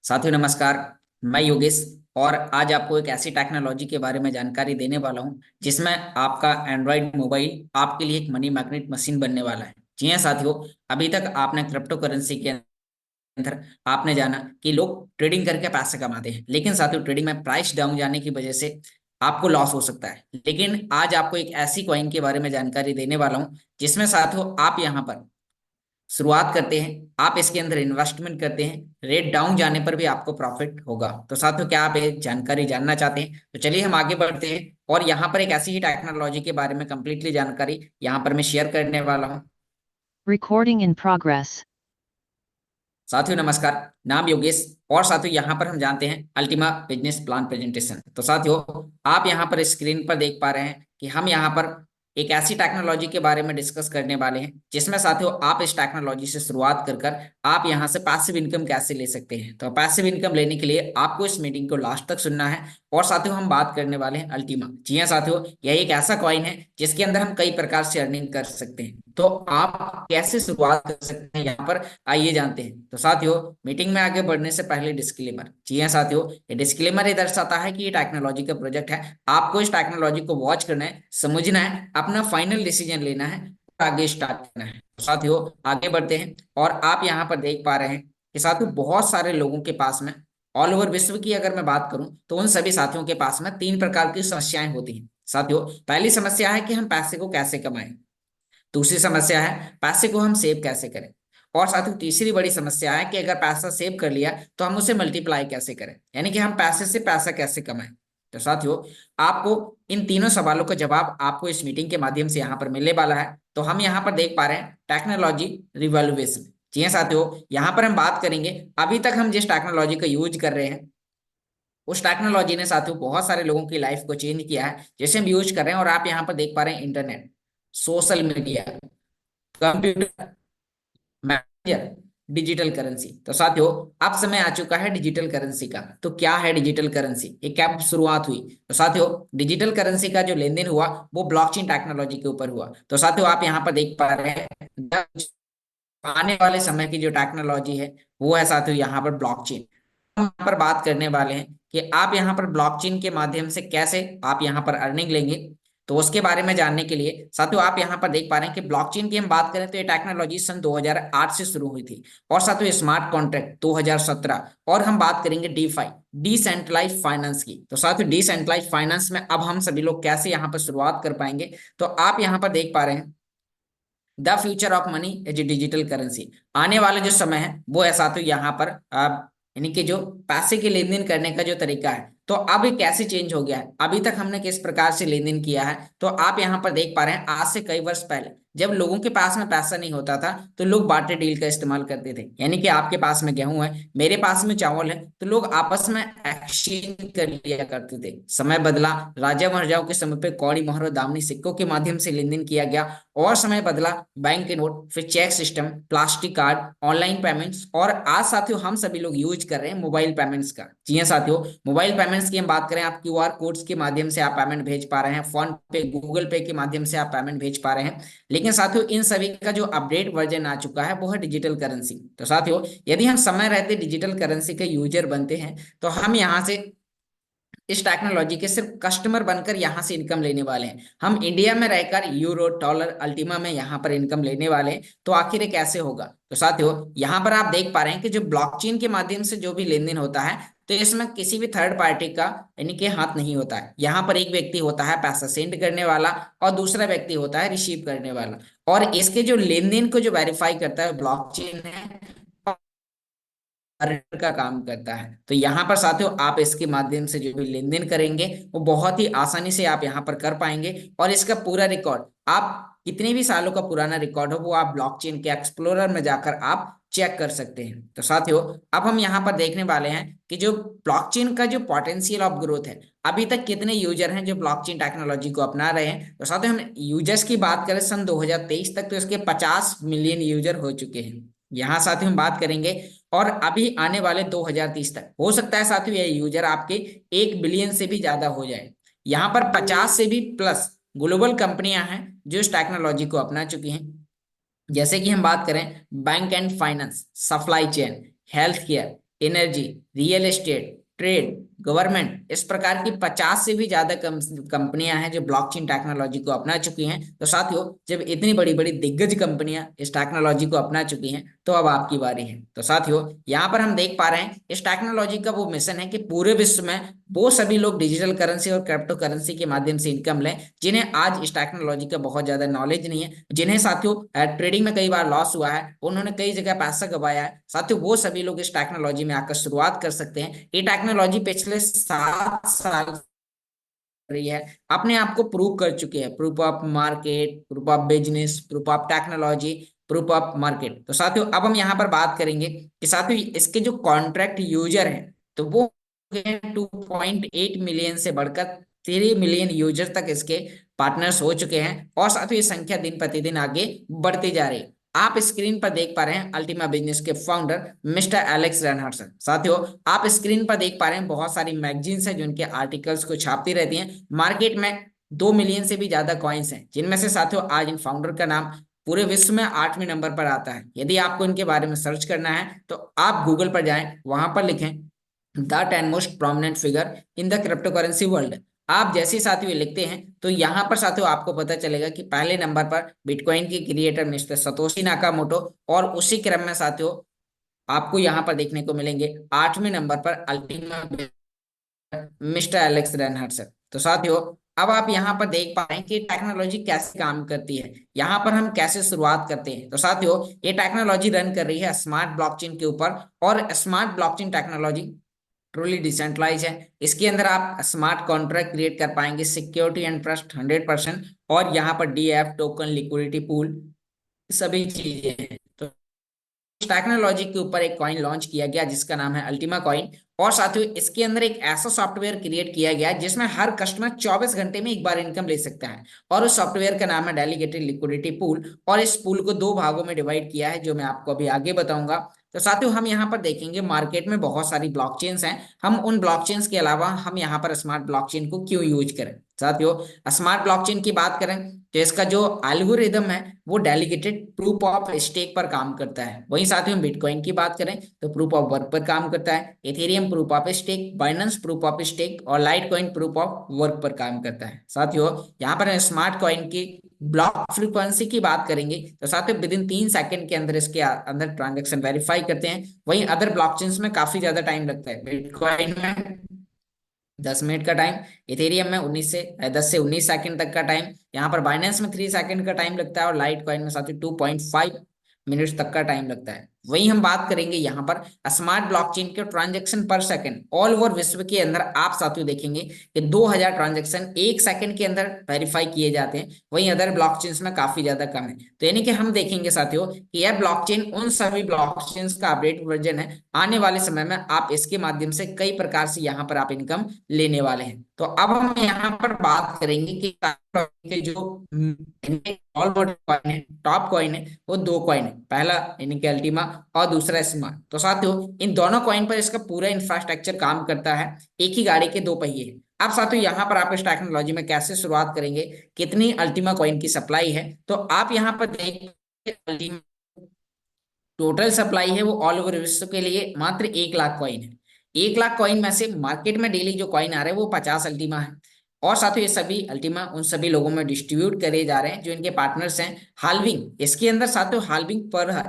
साथियों नमस्कार। मैं योगेश और आज आपको एक ऐसी टेक्नोलॉजी के बारे में जानकारी देने वाला हूं जिसमें आपका एंड्रॉयड मोबाइल आपके लिए एक मनी मैग्नेट मशीन बनने वाला है। जी हां साथियों, अभी तक आपने क्रिप्टो करेंसी के अंदर आपने जाना कि लोग ट्रेडिंग करके पैसे कमाते हैं, लेकिन साथियों ट्रेडिंग में प्राइस डाउन जाने की वजह से आपको लॉस हो सकता है। लेकिन आज आपको एक ऐसी कॉइन के बारे में जानकारी देने वाला हूं जिसमें साथियों आप यहाँ पर शुरुआत करते हैं, आप इसके अंदर इन्वेस्टमेंट करते हैं, रेट डाउन जाने पर भी आपको प्रॉफिट होगा। तो साथियों क्या आप ये जानकारी जानना चाहते हैं? तो चलिए हम आगे बढ़ते हैं और यहाँ पर एक ऐसी ही टेक्नोलॉजी के बारे में कंप्लीटली जानकारी यहाँ पर मैं शेयर करने वाला हूँ। Recording in progress. साथियों नमस्कार, नाम योगेश और साथियों यहाँ पर हम जानते हैं अल्टीमा बिजनेस प्लान प्रेजेंटेशन। तो साथियों आप यहाँ पर स्क्रीन पर देख पा रहे हैं कि हम यहाँ पर एक ऐसी टेक्नोलॉजी के बारे में डिस्कस करने वाले हैं जिसमें साथियों आप इस टेक्नोलॉजी से शुरुआत कर कर आप यहाँ से पैसिव इनकम कैसे ले सकते हैं। तो पैसिव इनकम लेने के लिए आपको इस मीटिंग को लास्ट तक सुनना है। और साथियों हम बात करने वाले हैं अल्टीमा। जी हाँ साथियों, यह एक ऐसा कॉइन है जिसके अंदर हम कई प्रकार से अर्निंग कर सकते हैं। तो आप कैसे शुरुआत कर सकते हैं यहाँ पर आइए जानते हैं। तो साथियों मीटिंग में आगे बढ़ने से पहले डिस्क्लेमर। जी हाँ साथियों, ये डिस्क्लेमर ये दर्शाता है कि ये टेक्नोलॉजी का प्रोजेक्ट है, आपको इस टेक्नोलॉजी को वॉच करना है, समझना है, अपना फाइनल डिसीजन लेना है और आगे स्टार्ट करना है। तो साथियों आगे बढ़ते हैं और आप यहाँ पर देख पा रहे हैं कि साथियों बहुत सारे लोगों के पास में ऑल ओवर विश्व की अगर मैं बात करूं तो उन सभी साथियों के पास में तीन प्रकार की समस्याएं होती हैं। साथियों पहली समस्या है कि हम पैसे को कैसे कमाएं, दूसरी समस्या है पैसे को हम सेव कैसे करें, और साथ ही तीसरी बड़ी समस्या है कि अगर पैसा सेव कर लिया तो हम उसे मल्टीप्लाई कैसे करें, यानी कि हम पैसे से पैसा कैसे कमाएं। तो साथियों आपको इन तीनों सवालों का जवाब आपको इस मीटिंग के माध्यम से यहाँ पर मिलने वाला है। तो हम यहाँ पर देख पा रहे हैं टेक्नोलॉजी रिवॉल्यूशन। जी हाँ साथियों, यहाँ पर हम बात करेंगे अभी तक हम जिस टेक्नोलॉजी का यूज कर रहे हैं उस टेक्नोलॉजी ने साथियों बहुत सारे लोगों की लाइफ को चेंज किया है, जैसे हम यूज कर रहे हैं। और आप यहाँ पर देख पा रहे हैं internet, social media, computer, manager, digital currency. तो साथियों अब समय आ चुका है डिजिटल करेंसी का। तो क्या है डिजिटल करेंसी, ये क्या शुरुआत हुई? तो साथियों डिजिटल करेंसी का जो लेन देन हुआ वो ब्लॉकचेन टेक्नोलॉजी के ऊपर हुआ। तो साथियों आप यहाँ पर देख पा रहे हैं आने वाले समय की जो टेक्नोलॉजी है वो है साथियों यहाँ पर ब्लॉकचेन। हम यहाँ पर बात करने वाले हैं कि आप यहाँ पर ब्लॉकचेन के माध्यम से कैसे आप यहाँ पर अर्निंग लेंगे। तो उसके बारे में जानने के लिए साथियों आप यहाँ पर देख पा रहे हैं कि ब्लॉकचेन की हम बात करें तो ये टेक्नोलॉजी सन 2008 से शुरू हुई थी और साथियों स्मार्ट कॉन्ट्रैक्ट 2017। और हम बात करेंगे डीफाई, डिसेंट्रलाइज फाइनेंस की। तो साथियों डिसेंट्रलाइज फाइनेंस में अब हम सभी लोग कैसे यहाँ पर शुरुआत कर पाएंगे? तो आप यहाँ पर देख पा रहे हैं the future of money as a digital currency. आने वाला जो समय है वो ऐसा तो यहाँ पर यानी कि जो पैसे के लेन देन करने का जो तरीका है तो अब ये कैसे चेंज हो गया है। अभी तक हमने किस प्रकार से लेन देन किया है तो आप यहाँ पर देख पा रहे हैं आज से कई वर्ष पहले जब लोगों के पास में पैसा नहीं होता था तो लोग बार्टर डील का इस्तेमाल करते थे, यानी कि आपके पास में गेहूं है, मेरे पास में चावल है, तो लोग आपस में एक्सचेंज कर लिया करते थे। समय बदला, राजा महाराजाओं के समय पे कौड़ी मोहर और दामनी सिक्कों के माध्यम से लेन देन किया गया। और समय बदला, बैंक के नोट, फिर cheque system, plastic card, online payments, और आज साथियों हम सभी लोग यूज कर रहे हैं मोबाइल पेमेंट्स का। जी हाँ साथियों, मोबाइल पेमेंट्स की हम बात करें, आप क्यूआर कोड्स के माध्यम से आप पेमेंट भेज पा रहे हैं, फोन पे, गूगल पे के माध्यम से आप पेमेंट भेज पा रहे हैं। लेकिन साथियों इन सभी का जो अपडेट वर्जन आ चुका है वो है डिजिटल करेंसी। तो साथियों यदि हम समय रहते डिजिटल करेंसी के यूजर बनते हैं तो हम यहाँ से इस टेक्नोलॉजी के सिर्फ कस्टमर बनकर यहाँ से इनकम लेने वाले हैं। हम इंडिया में रहकर यूरो, डॉलर, अल्टीमा में यहाँ पर इनकम लेने वाले हैं। तो आखिर ये कैसे होगा? तो साथियों यहाँ पर आप देख पा रहे हैं कि जो ब्लॉकचेन के माध्यम से जो भी लेन देन होता है तो इसमें किसी भी थर्ड पार्टी का यानी कि हाथ नहीं होता है। यहाँ पर एक व्यक्ति होता है पैसा सेंड करने वाला और दूसरा व्यक्ति होता है रिसीव करने वाला, और इसके जो लेन देन को जो वेरीफाई करता है ब्लॉकचेन है, सर्वर का काम करता है। तो यहाँ पर साथियों आप इसके माध्यम से जो भी लेन देन करेंगे वो बहुत ही आसानी से आप यहाँ पर कर पाएंगे। और इसका पूरा रिकॉर्ड, आप कितने भी सालों का पुराना रिकॉर्ड हो वो आप ब्लॉकचेन के एक्सप्लोरर में जाकर आप चेक कर सकते हैं। तो साथियों अब हम यहाँ पर देखने वाले हैं कि जो ब्लॉकचेन का जो पोटेंशियल ऑफ ग्रोथ है, अभी तक कितने यूजर हैं जो ब्लॉकचेन टेक्नोलॉजी को अपना रहे हैं। तो साथियों हम यूजर्स की बात करें सन 2023 तक तो इसके 50 मिलियन यूजर हो चुके हैं। यहाँ साथियों हम बात करेंगे और अभी आने वाले 2030 तक हो सकता है साथियों ये यूजर आपके 1 बिलियन से भी ज्यादा हो जाए। यहाँ पर 50 से भी प्लस ग्लोबल कंपनियां हैं जो इस टेक्नोलॉजी को अपना चुकी हैं, जैसे कि हम बात करें bank and finance, supply chain, health care, energy, real estate, trade, government, इस प्रकार की 50 से भी ज्यादा कंपनियां हैं जो ब्लॉकचेन टेक्नोलॉजी को अपना चुकी हैं। तो साथियों, जब इतनी बड़ी बड़ी दिग्गज कंपनियां इस टेक्नोलॉजी को अपना चुकी हैं तो अब आपकी बारी है। तो साथियों, यहाँ पर हम देख पा रहे हैं इस टेक्नोलॉजी का वो मिशन है कि पूरे विश्व में वो सभी लोग डिजिटल करेंसी और क्रिप्टो करेंसी के माध्यम से इनकम लें जिन्हें आज इस टेक्नोलॉजी का बहुत ज्यादा नॉलेज नहीं है, जिन्हें साथियों ट्रेडिंग में कई बार लॉस हुआ है, उन्होंने कई जगह पैसा गवाया है। साथियों, वो सभी लोग इस टेक्नोलॉजी में आकर शुरुआत कर सकते हैं। ये टेक्नोलॉजी पिछले 7 साल रही है, अपने आप को प्रूव कर चुके हैं। Proof of market, proof of business, proof of technology, proof of market. तो साथियों, अब हम यहाँ पर बात करेंगे कि साथियों इसके जो कॉन्ट्रैक्ट यूजर हैं तो वो 2.8 मिलियन से बढ़कर 3 मिलियन यूजर तक इसके पार्टनर्स हो चुके हैं। और साथियों, ये संख्या दिन प्रतिदिन आगे बढ़ती जा रही है। आप स्क्रीन पर देख पा रहे हैं अल्टीमा बिजनेस के founder mister Alex Reinhard sir. साथियों, आप स्क्रीन पर देख पा रहे हैं बहुत सारी मैगजीन्स हैं जो इनके आर्टिकल्स को छापती रहती हैं। मार्केट में 2 मिलियन से भी ज्यादा कॉइन्स हैं, जिनमें से साथियों आज इन फाउंडर का नाम पूरे विश्व में 8वें नंबर पर आता है। यदि आपको इनके बारे में सर्च करना है तो आप गूगल पर जाएं, वहां पर लिखें the 10 most prominent figure in the crypto currency world. आप जैसे साथियों ये लिखते हैं तो यहाँ पर साथियों आपको पता चलेगा कि पहले नंबर पर बिटकॉइन के क्रिएटर मिस्टर सतोशी नाकामोटो, और उसी क्रम में साथियों आपको यहाँ पर देखने को मिलेंगे 8वें नंबर पर Ultima mister Alex Reinhard sir. तो साथियों, अब आप यहाँ पर देख पा रहे हैं कि टेक्नोलॉजी कैसे काम करती है, यहाँ पर हम कैसे शुरुआत करते हैं। तो साथियों, ये टेक्नोलॉजी रन कर रही है स्मार्ट ब्लॉकचेन के ऊपर, और smart blockchain technology truly decentralize है। इसके अंदर आप स्मार्ट कॉन्ट्रैक्ट क्रिएट कर पाएंगे, सिक्योरिटी एंड ट्रस्ट 100%, और यहाँ पर डीएफ टोकन, लिक्विडिटी पूल, सभी चीजें हैं। तो टेक्नोलॉजी के ऊपर एक कॉइन लॉन्च किया गया जिसका नाम है अल्टीमा कॉइन। और साथियों, इसके अंदर एक ऐसा सॉफ्टवेयर क्रिएट किया गया है जिसमें हर कस्टमर 24 घंटे में एक बार इनकम ले सकता है, और उस सॉफ्टवेयर का नाम है डेलीगेटेड लिक्विडिटी पूल। और इस पूल को 2 भागों में डिवाइड किया है जो मैं आपको अभी आगे बताऊंगा। तो साथियों, हम यहाँ पर देखेंगे मार्केट में बहुत सारी ब्लॉकचेन्स हैं, हम उन ब्लॉकचेन्स के अलावा हम यहाँ पर स्मार्ट ब्लॉकचेन को क्यों यूज करें। साथियों, स्मार्ट ब्लॉकचेन की बात करें तो इसका जो एल्गोरिदम है वो डेलीगेटेड प्रूफ ऑफ स्टेक पर काम करता है। वहीं साथियों, हम बिटकॉइन की बात करें तो प्रूफ ऑफ वर्क पर काम करता है। Ethereum proof of stake, Binance proof of stake, और Litecoin proof of work पर काम करता है। साथियों, यहाँ पर हम स्मार्ट कॉइन की ब्लॉक फ्रीक्वेंसी की बात करेंगे तो साथियों विद इन 3 सेकंड के अंदर इसके अंदर ट्रांजेक्शन वेरीफाई करते हैं। वहीं अदर ब्लॉकचेन्स में काफी ज्यादा टाइम लगता है। बिटकॉइन में 10 मिनट का टाइम, इथेरियम में 10 से 19 सेकंड तक का टाइम, यहाँ पर बाइनेंस में 3 सेकंड का टाइम लगता है, और लाइट कॉइन में साथ ही 2.5 मिनट्स तक का टाइम लगता है। वहीं हम बात करेंगे यहाँ पर स्मार्ट ब्लॉकचेन के ट्रांजैक्शन पर सेकंड, ऑल ओवर विश्व के अंदर आप साथियों देखेंगे कि 2000 ट्रांजैक्शन 1 सेकंड के अंदर वेरीफाई किए जाते हैं। वहीं अदर ब्लॉकचेन्स में काफी ज्यादा कम है। तो यानी कि हम देखेंगे साथियों कि यह ब्लॉकचेन उन सभी ब्लॉकचेन्स का अपडेट वर्जन है। आने वाले समय में आप इसके माध्यम से कई प्रकार से यहाँ पर आप इनकम लेने वाले हैं। तो अब हम यहाँ पर बात करेंगे कि के जो कॉइन है, टॉप कॉइन है, वो 2 कॉइन है। पहला यानी कि अल्टीमा, और दूसरा स्मार्ट। तो साथियों, इन दोनों कॉइन पर इसका पूरा इंफ्रास्ट्रक्चर काम करता है। एक ही गाड़ी के 2 पहिए हैं। अब साथियों, यहाँ पर आप इस टेक्नोलॉजी में कैसे शुरुआत करेंगे, कितनी अल्टीमा कॉइन की सप्लाई है, तो आप यहाँ पर देखिए टोटल सप्लाई है वो ऑल ओवर विश्व के लिए मात्र 1 लाख कॉइन है। 1 लाख कॉइन में से मार्केट में डेली जो कॉइन आ रहे हैं वो 50 अल्टीमा है। और साथ ही ये सभी अल्टीमा उन सभी लोगों में डिस्ट्रीब्यूट करे जा रहे हैं जो इनके पार्टनर्स हैं। हाल्विंग इसके अंदर साथियों हाल्विंग पर है,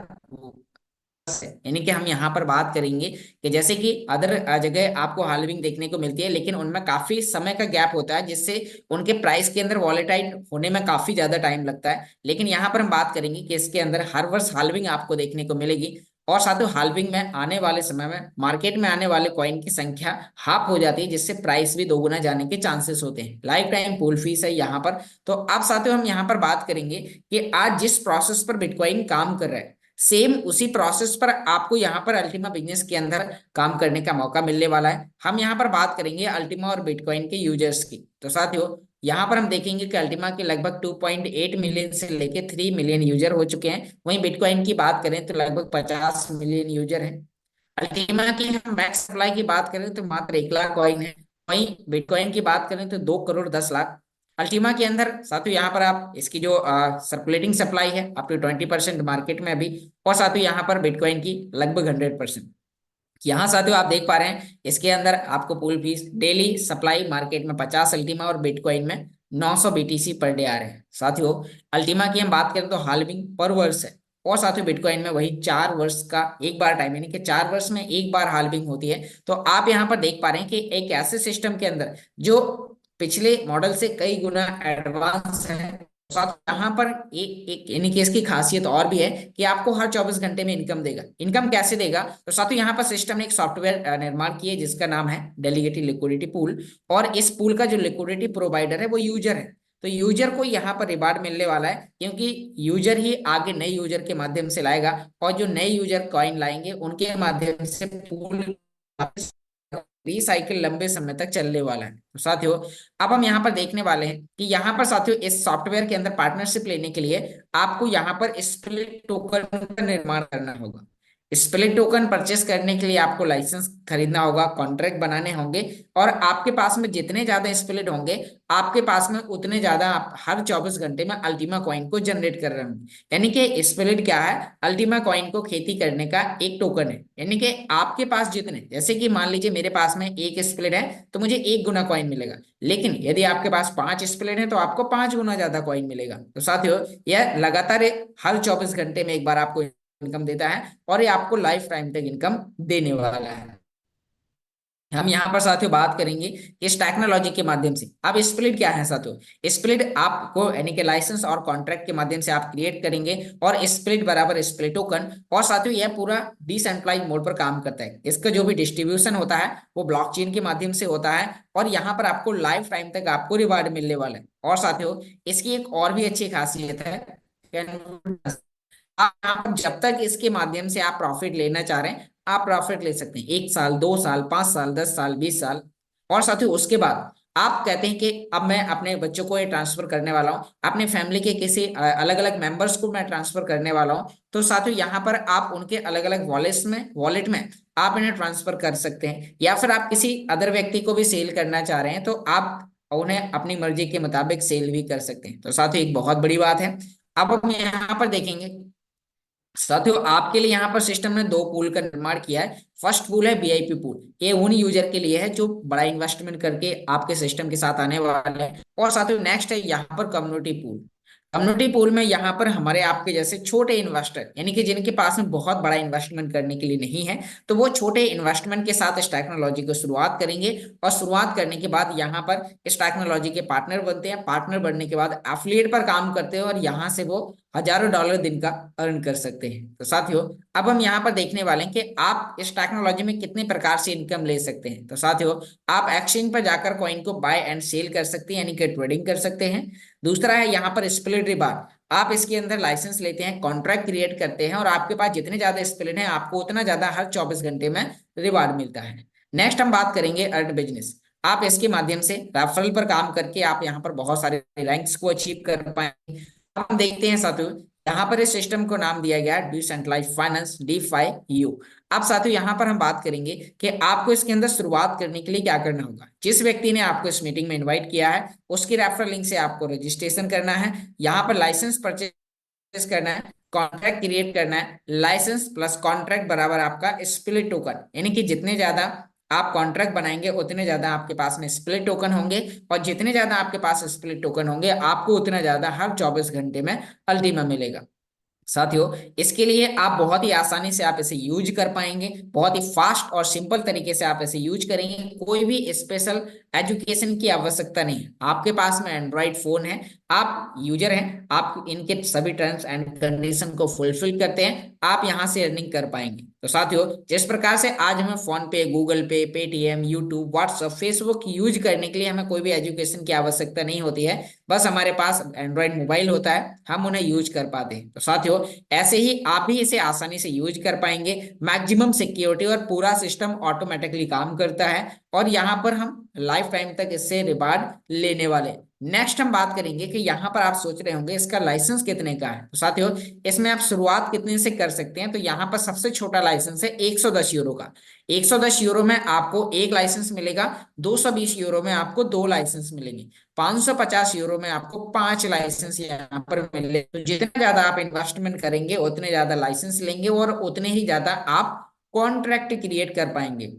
यानी कि हम यहाँ पर बात करेंगे कि जैसे कि अदर जगह आपको हाल्विंग देखने को मिलती है, लेकिन उनमें काफी समय का गैप होता है जिससे उनके प्राइस के अंदर वॉलेटाइल होने में काफी ज्यादा टाइम लगता है। लेकिन यहाँ पर हम बात करेंगे कि इसके अंदर हर वर्ष हाल्विंग आपको देखने को मिलेगी। और साथियों, हाल्विंग में आने वाले समय में मार्केट में आने वाले कॉइन की संख्या हाफ हो जाती है, जिससे प्राइस भी दोगुना जाने के चांसेस होते हैं। लाइफ टाइम पूल फीस है यहाँ पर। तो अब साथियों, हम यहाँ पर बात करेंगे कि आज जिस प्रोसेस पर बिटकॉइन काम कर रहा है, सेम उसी प्रोसेस पर आपको यहाँ पर अल्टीमा बिजनेस के अंदर काम करने का मौका मिलने वाला है। हम यहाँ पर बात करेंगे अल्टीमा और बिटकॉइन के यूजर्स की। तो साथियों, यहाँ पर हम देखेंगे कि अल्टीमा के लगभग 2.8 मिलियन से लेके 3 मिलियन यूजर हो चुके हैं। वहीं बिटकॉइन की बात करें तो लगभग 50 मिलियन यूजर हैं। अल्टीमा की हम मैक्स सप्लाई की बात करें तो मात्र 1 लाख कॉइन है। वहीं बिटकॉइन की बात करें तो 2 करोड़ 10 लाख। अल्टीमा के अंदर साथियों यहाँ पर आप इसकी जो सर्कुलेटिंग सप्लाई है अप टू 20% मार्केट में अभी, और साथियों यहाँ पर बिटकॉइन की लगभग 100%। यहाँ साथियों आप देख पा रहे हैं इसके अंदर आपको pool fees daily supply market में 50 अल्टीमा और बिटकॉइन में 900 बीटीसी पर डे आ रहे हैं। साथियों अल्टीमा की हम बात करें तो हाल्विंग पर वर्ष है, और साथियों बिटकॉइन में वही 4 वर्ष का एक बार टाइम, यानी कि 4 वर्ष में एक बार हाल्विंग होती है। तो आप यहाँ पर देख पा रहे हैं कि एक ऐसे सिस्टम के अंदर जो पिछले मॉडल से कई गुना एडवांस है। साथ यहाँ पर एक एक यानी कि इसकी खासियत और भी है कि आपको हर 24 घंटे में इनकम देगा। इनकम कैसे देगा? तो साथियों यहाँ पर सिस्टम ने एक सॉफ्टवेयर निर्माण किया है जिसका नाम है डेलीगेटेड लिक्विडिटी पूल, और इस पूल का जो लिक्विडिटी प्रोवाइडर है वो यूजर है। तो यूजर को यहाँ पर रिवार्ड मिलने वाला है, क्योंकि यूजर ही आगे नए यूजर के माध्यम से लाएगा, और जो नए यूजर कॉइन लाएंगे उनके माध्यम से पूल रिसाइकिल लंबे समय तक चलने वाला है। तो साथियों अब हम यहाँ पर देखने वाले हैं कि यहाँ पर साथियों इस सॉफ्टवेयर के अंदर पार्टनरशिप लेने के लिए आपको यहाँ पर स्प्लिट टोकन का निर्माण करना होगा। स्प्लिट टोकन परचेस करने के लिए आपको लाइसेंस खरीदना होगा, कॉन्ट्रैक्ट बनाने होंगे, और आपके पास में जितने ज्यादा स्प्लिट होंगे आपके पास में उतने ज्यादा आप हर 24 घंटे में अल्टीमा कॉइन को जनरेट कर रहे होंगे। यानी कि स्प्लिट क्या है? अल्टीमा कॉइन को खेती करने का एक टोकन है। यानी कि आपके पास जितने, जैसे कि मान लीजिए मेरे पास में एक स्प्लिट है तो मुझे 1 गुना कॉइन मिलेगा, लेकिन यदि आपके पास 5 स्प्लिट है तो आपको 5 गुना ज्यादा कॉइन मिलेगा। तो साथियों यह लगातार हर 24 घंटे में एक बार आपको इनकम देता है, और ये आपको लाइफ टाइम तक इनकम देने वाला है। हम यहाँ पर साथियों बात करेंगे इस टेक्नोलॉजी के माध्यम से। अब स्प्लिट क्या है साथियों? स्प्लिट आपको यानी कि लाइसेंस और कॉन्ट्रैक्ट के माध्यम से आप क्रिएट करेंगे, और स्प्लिट बराबर स्प्लिट टोकन, और साथियों यह पूरा डिसेंट्रलाइज मोड पर काम करता है। इसका जो भी डिस्ट्रीब्यूशन होता है वो ब्लॉकचेन के माध्यम से होता है, और यहाँ पर आपको लाइफ टाइम तक आपको रिवार्ड मिलने वाला है। और साथियों इसकी एक और भी अच्छी खासियत है, आप यहाँ पर जब तक इसके माध्यम से आप प्रॉफिट लेना चाह रहे हैं आप प्रॉफिट ले सकते हैं, 1 साल, 2 साल, 5 साल, 10 साल, 20 साल। और साथियों उसके बाद आप कहते हैं कि अब मैं अपने बच्चों को ये ट्रांसफर करने वाला हूँ, अपने फैमिली के किसी अलग अलग मेंबर्स को मैं ट्रांसफर करने वाला हूँ, तो साथियों यहाँ पर आप उनके अलग अलग वॉलेट में आप इन्हें ट्रांसफर कर सकते हैं, या फिर आप किसी अदर व्यक्ति को भी सेल करना चाह रहे हैं तो आप उन्हें अपनी मर्जी के मुताबिक सेल भी कर सकते हैं। तो साथियों एक बहुत बड़ी बात है। अब हम यहाँ पर देखेंगे साथियों आपके लिए यहाँ पर सिस्टम ने 2 पूल का निर्माण किया है। फर्स्ट पूल है वीआईपी पूल, ये उन यूजर के लिए है जो बड़ा इन्वेस्टमेंट करके आपके सिस्टम के साथ आने वाले हैं। और साथियों नेक्स्ट है यहाँ पर कम्युनिटी पूल। कम्युनिटी पूल में यहाँ पर हमारे आपके जैसे छोटे इन्वेस्टर, यानी कि जिनके पास में बहुत बड़ा इन्वेस्टमेंट करने के लिए नहीं है, तो वो छोटे इन्वेस्टमेंट के साथ इस टेक्नोलॉजी को शुरुआत करेंगे, और शुरुआत करने के बाद यहाँ पर इस टेक्नोलॉजी के पार्टनर बनते हैं। पार्टनर बनने के बाद एफिलिएट पर काम करते हैं, और यहाँ से वो हजारों डॉलर दिन का अर्न कर सकते हैं। तो साथियों अब हम यहाँ पर देखने वाले हैं कि आप इस टेक्नोलॉजी में कितने प्रकार से इनकम ले सकते हैं। तो साथियों आप एक्सचेंज पर जाकर कॉइन को बाय एंड सेल कर सकते हैं, यानी कि ट्रेडिंग कर सकते हैं। दूसरा है यहाँ पर स्प्लिट रिवार्ड। आप इसके अंदर लाइसेंस लेते हैं, कॉन्ट्रैक्ट क्रिएट करते हैं, और आपके पास जितने ज्यादा स्प्लिट है आपको उतना ज्यादा हर 24 घंटे में रिवार्ड मिलता है। नेक्स्ट हम बात करेंगे अर्न बिजनेस। आप इसके माध्यम से रेफरल पर काम करके आप यहाँ पर बहुत सारे रैंक्स को अचीव कर पाएंगे। हम देखते हैं साथियों यहाँ पर इस सिस्टम को नाम दिया गया डिसेंट्रलाइज्ड फाइनेंस DeFi U। अब साथियों यहाँ पर हम बात करेंगे कि आपको इसके अंदर शुरुआत करने के लिए क्या करना होगा। जिस व्यक्ति ने आपको इस मीटिंग में इनवाइट किया है उसकी रेफरल लिंक से आपको रजिस्ट्रेशन करना है, यहाँ पर लाइसेंस परचेज करना है, कॉन्ट्रैक्ट क्रिएट करना है। लाइसेंस प्लस कॉन्ट्रैक्ट बराबर आपका स्प्लिट टोकन, यानी कि जितने ज्यादा आप कॉन्ट्रैक्ट बनाएंगे उतने ज्यादा आपके पास में स्प्लिट टोकन होंगे, और जितने ज्यादा आपके पास स्प्लिट टोकन होंगे आपको उतना ज्यादा हर 24 घंटे में अल्टीमा मिलेगा। साथियों इसके लिए आप बहुत ही आसानी से आप इसे यूज कर पाएंगे, बहुत ही फास्ट और सिंपल तरीके से आप इसे यूज करेंगे। कोई भी स्पेशल एजुकेशन की आवश्यकता नहीं है। आपके पास में एंड्रॉइड फोन है, आप यूजर हैं, आप इनके सभी टर्म्स एंड कंडीशन को फुलफिल करते हैं, आप यहां से अर्निंग कर पाएंगे। तो साथियों जिस प्रकार से आज हमें फोन पे, गूगल पे, Paytm, YouTube, WhatsApp, Facebook use करने के लिए हमें कोई भी एजुकेशन की आवश्यकता नहीं होती है, बस हमारे पास एंड्रॉइड मोबाइल होता है, हम उन्हें यूज कर पाते हैं। तो साथियों ऐसे ही आप भी इसे आसानी से यूज कर पाएंगे। मैक्सिमम सिक्योरिटी और पूरा सिस्टम ऑटोमेटिकली काम करता है, और यहाँ पर हम लाइफ टाइम तक इससे रिवार्ड लेने वाले। नेक्स्ट हम बात करेंगे कि यहाँ पर आप सोच रहे होंगे इसका लाइसेंस कितने का है। तो साथियों इसमें आप शुरुआत कितने से कर सकते हैं? तो यहाँ पर सबसे छोटा लाइसेंस है 110 यूरो का। 110 यूरो में आपको एक लाइसेंस मिलेगा, 220 यूरो में आपको 2 लाइसेंस मिलेंगे, 550 यूरो में आपको 5 लाइसेंस यहाँ पर मिले। तो जितना ज्यादा आप इन्वेस्टमेंट करेंगे उतने ज्यादा लाइसेंस लेंगे, और उतने ही ज्यादा आपको कॉन्ट्रैक्ट क्रिएट कर पाएंगे।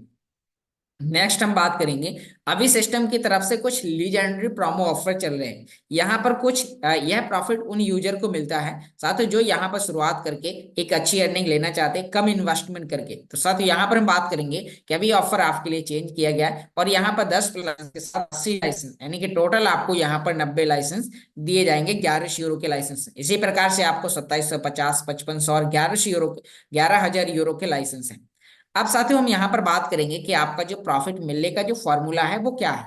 नेक्स्ट हम बात करेंगे, अभी सिस्टम की तरफ से कुछ लीजेंडरी प्रोमो ऑफर चल रहे हैं। यहाँ पर कुछ यह प्रॉफिट उन यूजर को मिलता है साथ ही जो यहाँ पर शुरुआत करके एक अच्छी अर्निंग लेना चाहते हैं कम इन्वेस्टमेंट करके। तो साथ ही यहाँ पर हम बात करेंगे कि अभी ऑफर आपके लिए चेंज किया गया है और यहाँ पर 10 प्लान के साथ 80 लाइसेंस, यानी कि टोटल आपको यहाँ पर 90 लाइसेंस दिए जाएंगे 1100 यूरो के लाइसेंस। इसी प्रकार से आपको 2750, 5500 और 1100 यूरो, 11,000 यूरो के लाइसेंस हैं। अब साथियों हम यहाँ पर बात करेंगे कि आपका जो प्रॉफिट मिलने का जो फॉर्मूला है वो क्या है।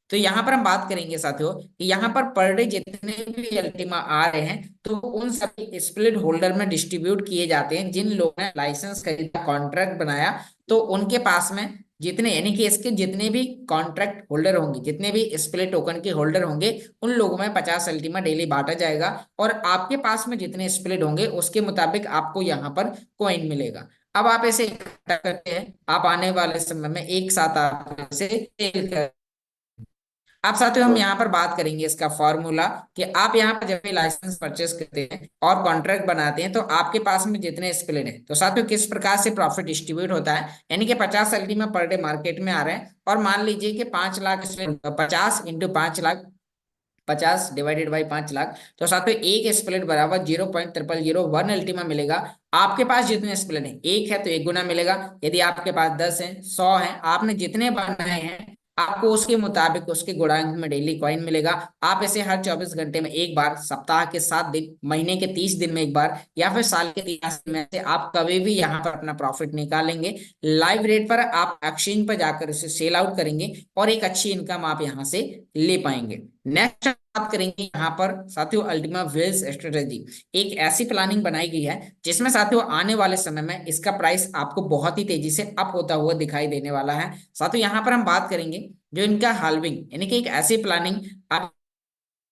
तो यहाँ पर हम बात करेंगे साथियों कि यहाँ पर डे जितने भी अल्टीमा आ रहे हैं तो उन सभी स्प्लिट होल्डर में डिस्ट्रीब्यूट किए जाते हैं। जिन लोगों ने लाइसेंस खरीदा, कॉन्ट्रैक्ट बनाया, तो उनके पास में जितने, यानी कि इसके जितने भी कॉन्ट्रैक्ट होल्डर होंगे, जितने भी स्प्लिट टोकन के होल्डर होंगे, उन लोगों में 50 अल्टीमा डेली बांटा जाएगा और आपके पास में जितने स्प्लिट होंगे उसके मुताबिक आपको यहाँ पर कॉइन मिलेगा। अब आप ऐसे इकट्ठा करते हैं, आप आने वाले समय में एक साथ आप इसे सेल कर। आप साथियों हम यहाँ पर बात करेंगे इसका फॉर्मूला कि आप यहाँ पर जब भी लाइसेंस परचेस करते हैं और कॉन्ट्रैक्ट बनाते हैं तो आपके पास में जितने स्प्लिट हैं, तो साथियों किस प्रकार से प्रॉफिट डिस्ट्रीब्यूट होता है, यानी कि 50 अल्टीमा पर डे मार्केट में आ रहे हैं और मान लीजिए कि 5 लाख, 50 × 5 लाख, 50 ÷ 5 लाख, तो साथियों एक स्प्लिट बराबर 0.0001 अल्टीमा मिलेगा। आपके पास जितने स्प्लिट हैं, एक है तो एक गुना मिलेगा, यदि आपके पास 10 है, 100 है, आपने जितने बनाए हैं आपको उसके मुताबिक उसके गुणांक में डेली कॉइन मिलेगा। आप इसे हर 24 घंटे में एक बार, सप्ताह के 7 दिन, महीने के 30 दिन में एक बार या फिर साल के 30 दिन में से आप कभी भी यहाँ पर अपना प्रॉफिट निकालेंगे। लाइव रेट पर आप एक्सचेंज पर जाकर उसे सेल आउट करेंगे और एक अच्छी इनकम आप यहाँ से ले पाएंगे। नेक्स्ट बात करेंगे यहाँ पर साथियों अल्टीमा वेल्थ स्ट्रेटेजी। एक ऐसी प्लानिंग बनाई गई है जिसमें साथियों आने वाले समय में इसका प्राइस आपको बहुत ही तेजी से अप होता हुआ दिखाई देने वाला है। साथियों यहाँ पर हम बात करेंगे जो इनका हाल्विंग, यानी कि एक ऐसी प्लानिंग आप,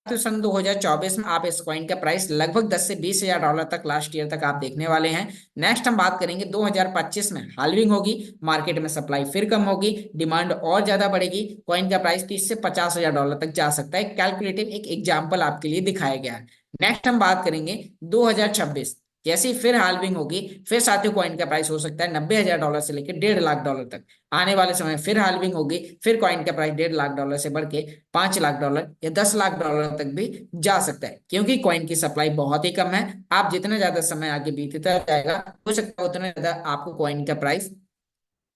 तो सन 2024 में आप इस कॉइन का प्राइस लगभग 10 से 20 हजार डॉलर तक लास्ट ईयर तक आप देखने वाले हैं। नेक्स्ट हम बात करेंगे 2025 में हाल्विंग होगी, मार्केट में सप्लाई फिर कम होगी, डिमांड और ज्यादा बढ़ेगी, कॉइन का प्राइस 30 से 50 हजार डॉलर तक जा सकता है। कैलकुलेटिव एक एग्जाम्पल आपके लिए दिखाया गया है। नेक्स्ट हम बात करेंगे 2026, जैसे ही फिर हाल्विंग होगी, फिर साथियों कॉइन का प्राइस हो सकता है 90 हजार डॉलर से लेकर 1.5 लाख डॉलर तक। आने वाले समय फिर हाल्विंग होगी, फिर कॉइन का प्राइस 1.5 लाख डॉलर से बढ़ के 5 लाख डॉलर या 10 लाख डॉलर तक भी जा सकता है, क्योंकि कॉइन की सप्लाई बहुत ही कम है। आप जितना ज्यादा समय आगे बीतता जाएगा हो सकता है उतना ज्यादा आपको कॉइन का प्राइस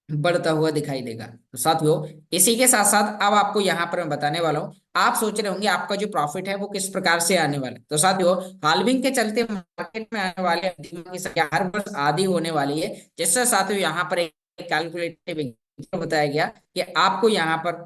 बढ़ता हुआ दिखाई देगा। तो साथियों इसी के साथ साथ अब आपको यहाँ पर मैं बताने वाला हूँ, आप सोच रहे होंगे आपका जो प्रॉफिट है वो किस प्रकार से आने वाला है। तो साथियों हाल्विंग के चलते मार्केट में आने वाले अधिमाओं की संख्या हर वर्ष आधी होने वाली है, जिससे साथियों यहाँ पर एक कैलकुलेटिव बताया गया कि आपको यहाँ पर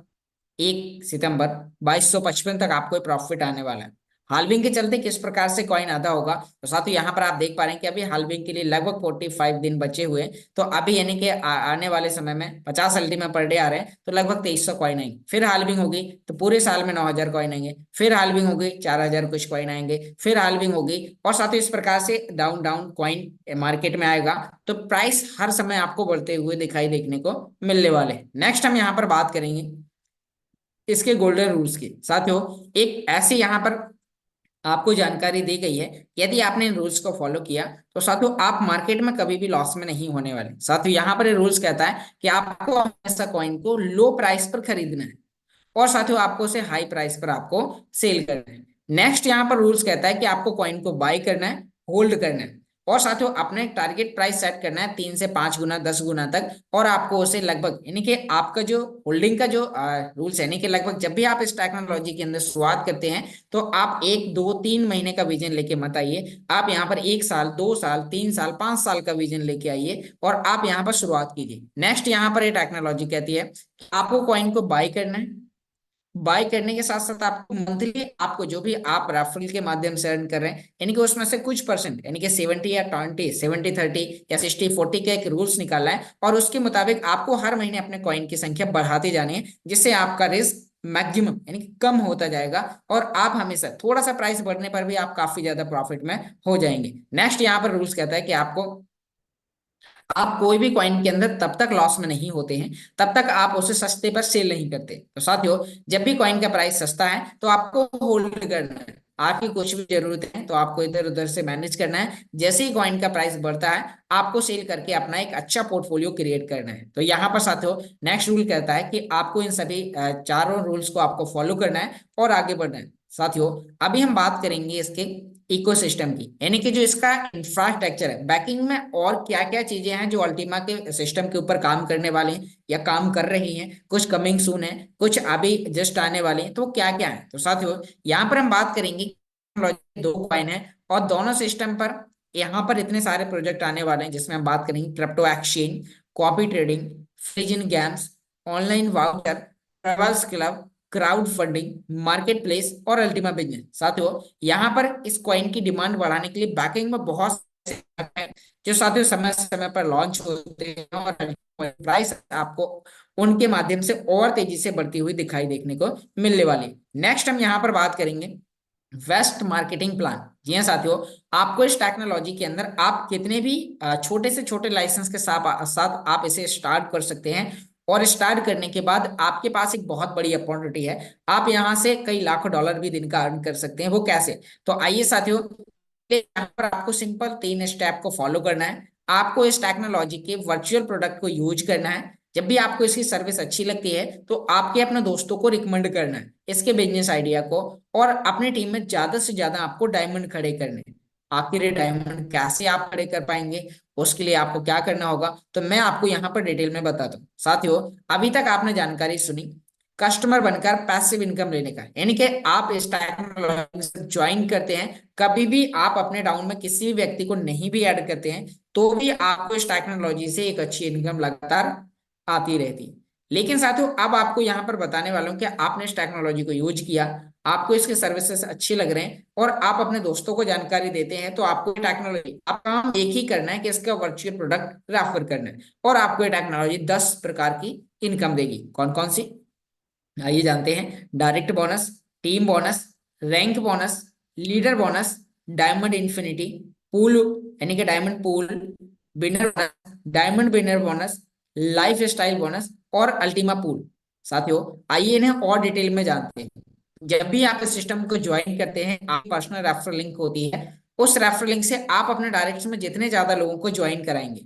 1 सितंबर 2255 तक आपको प्रॉफिट आने वाला है। हाल्विंग के चलते किस प्रकार से कॉइन आधा होगा, तो साथियों यहाँ पर आप देख पा रहे हैं कि अभी हाल्विंग के लिए लगभग 45 दिन बचे हुए हैं। तो अभी यानी कि आने वाले समय में 50 अल्टीमा पर डे आ रहे हैं तो लगभग 2300 कॉइन आएंगे। फिर हाल्विंग होगी तो पूरे साल में 9000 कॉइन आएंगे, फिर हाल्विंग होगी 4000 कुछ कॉइन आएंगे, फिर हाल्विंग होगी और साथियों इस प्रकार से डाउन डाउन कॉइन मार्केट में आएगा। तो प्राइस हर समय आपको बढ़ते हुए दिखाई देखने को मिलने वाले। नेक्स्ट हम यहाँ पर बात करेंगे इसके गोल्डन रूल्स की। साथियों एक ऐसी यहाँ पर आपको जानकारी दी गई है, यदि आपने इन रूल्स को फॉलो किया तो साथियों आप मार्केट में कभी भी लॉस में नहीं होने वाले। साथियों यहाँ पर ये रूल्स कहता है कि आपको हमेशा कॉइन को लो प्राइस पर खरीदना है और साथियों आपको उसे हाई प्राइस पर आपको सेल करना है। नेक्स्ट यहाँ पर रूल्स कहता है कि आपको कॉइन को बाय करना है, होल्ड करना है और साथियों अपने टारगेट प्राइस सेट करना है 3 से 5 गुना, 10 गुना तक, और आपको उसे लगभग, यानी कि आपका जो होल्डिंग का जो रूल्स है, यानी कि लगभग जब भी आप इस टेक्नोलॉजी के अंदर शुरुआत करते हैं तो आप 1 2 3 महीने का विजन लेके मत आइए। आप यहाँ पर 1 साल, 2 साल, 3 साल, 5 साल का विजन लेके आइए और आप यहाँ पर शुरुआत कीजिए। नेक्स्ट यहाँ पर ये टेक्नोलॉजी कहती है कि आपको कॉइन को बाय करना है, बाय करने के साथ साथ आपको मंथली, आपको जो भी आप रेफरल के माध्यम से अर्न कर रहे हैं, यानी कि उसमें से कुछ परसेंट, यानी कि 70 या 20, 70-30 या 60-40 का एक रूल्स निकाला है और उसके मुताबिक आपको हर महीने अपने कॉइन की संख्या बढ़ाती जानी है, जिससे आपका रिस्क मैक्सिमम यानी कि कम होता जाएगा और आप हमेशा थोड़ा सा प्राइस बढ़ने पर भी आप काफी ज्यादा प्रॉफिट में हो जाएंगे। नेक्स्ट यहाँ पर रूल्स कहता है कि आपको, आप कोई भी कॉइन के अंदर तब तक लॉस में नहीं होते हैं तब तक आप उसे सस्ते पर सेल नहीं करते। तो साथियों जब भी कॉइन का प्राइस सस्ता है तो आपको होल्ड करना है, आपकी कुछ भी जरूरत है तो आपको इधर उधर से मैनेज करना है। जैसे ही कॉइन का प्राइस बढ़ता है आपको सेल करके अपना एक अच्छा पोर्टफोलियो क्रिएट करना है। तो यहाँ पर साथियों नेक्स्ट रूल कहता है कि आपको इन सभी चारों रूल्स को आपको फॉलो करना है और आगे बढ़ना है। साथियों अभी हम बात करेंगे इसके इकोसिस्टम की, यानी कि जो इसका इंफ्रास्ट्रक्चर है, बैकिंग में और क्या क्या चीजें हैं जो अल्टीमा के सिस्टम के ऊपर काम करने वाले हैं या काम कर रही हैं, कुछ कमिंग सून है, कुछ अभी जस्ट आने वाले हैं, तो क्या क्या है। तो साथियों यहाँ पर हम बात करेंगे, दो कॉइन है और दोनों सिस्टम पर यहाँ पर इतने सारे प्रोजेक्ट आने वाले हैं जिसमें हम बात करेंगे क्रिप्टो एक्सचेंज, कॉपी ट्रेडिंग, फ्रिजिन games, online voucher, travels club, crowd funding, market place और अल्टीमा बिजनेस। साथियों यहाँ पर इस कॉइन की डिमांड बढ़ाने के लिए बैकिंग में बहुत से हैं जो साथियों समय समय पर लॉन्च होते हैं और प्राइस आपको उनके माध्यम से और तेजी से बढ़ती हुई दिखाई देखने को मिलने वाली। नेक्स्ट हम यहाँ पर बात करेंगे वेस्ट मार्केटिंग प्लान। जी हाँ साथियों, आपको इस टेक्नोलॉजी के अंदर आप कितने भी छोटे से छोटे लाइसेंस के साथ साथ आप इसे स्टार्ट कर सकते हैं और स्टार्ट करने के बाद आपके पास एक बहुत बड़ी अपॉर्चुनिटी है, आप यहां से कई लाखों डॉलर भी दिन का अर्न कर सकते हैं। वो कैसे? तो आइए साथियों, यहाँ पर आपको सिंपल 3 स्टेप को फॉलो करना है। आपको इस टेक्नोलॉजी के वर्चुअल प्रोडक्ट को यूज करना है। जब भी आपको इसकी सर्विस अच्छी लगती है तो आपके अपने दोस्तों को रिकमेंड करना है इसके बिजनेस आइडिया को, और अपनी टीम में ज्यादा से ज्यादा आपको डायमंड खड़े करने हैं। आखिर ये डायमंड कैसे आप खड़े कर पाएंगे, उसके लिए आपको क्या करना होगा, तो मैं आपको यहाँ पर डिटेल में बताता हूँ। साथियों अभी तक आपने जानकारी सुनी कस्टमर बनकर पैसिव इनकम लेने का, यानी कि आप इस टेक्नोलॉजी से ज्वाइन करते हैं, कभी भी आप अपने डाउन में किसी भी व्यक्ति को नहीं भी ऐड करते हैं तो भी आपको इस टेक्नोलॉजी से एक अच्छी इनकम लगातार आती रहती है। लेकिन साथियों अब आपको यहाँ पर बताने वाला हूँ कि आपने इस टेक्नोलॉजी को यूज किया, आपको इसके सर्विसेज अच्छे लग रहे हैं और आप अपने दोस्तों को जानकारी देते हैं, तो आपको टेक्नोलॉजी आप काम एक ही करना है कि इसका वर्चुअल प्रोडक्ट रेफर करना है और आपको ये टेक्नोलॉजी 10 प्रकार की इनकम देगी। कौन कौन सी, आइए जानते हैं। Direct bonus, team bonus, rank bonus, leader bonus, diamond infinity, pool यानी कि diamond pool, winner bonus, diamond winner bonus, life style bonus और अल्टीमा पूल। साथियों आइए इन्हें और डिटेल में जानते हैं। जब भी आप इस सिस्टम को ज्वाइन करते हैं आप पर्सनल रेफरल लिंक होती है, उस रेफरल लिंक से आप अपने डायरेक्शन में जितने ज्यादा लोगों को ज्वाइन कराएंगे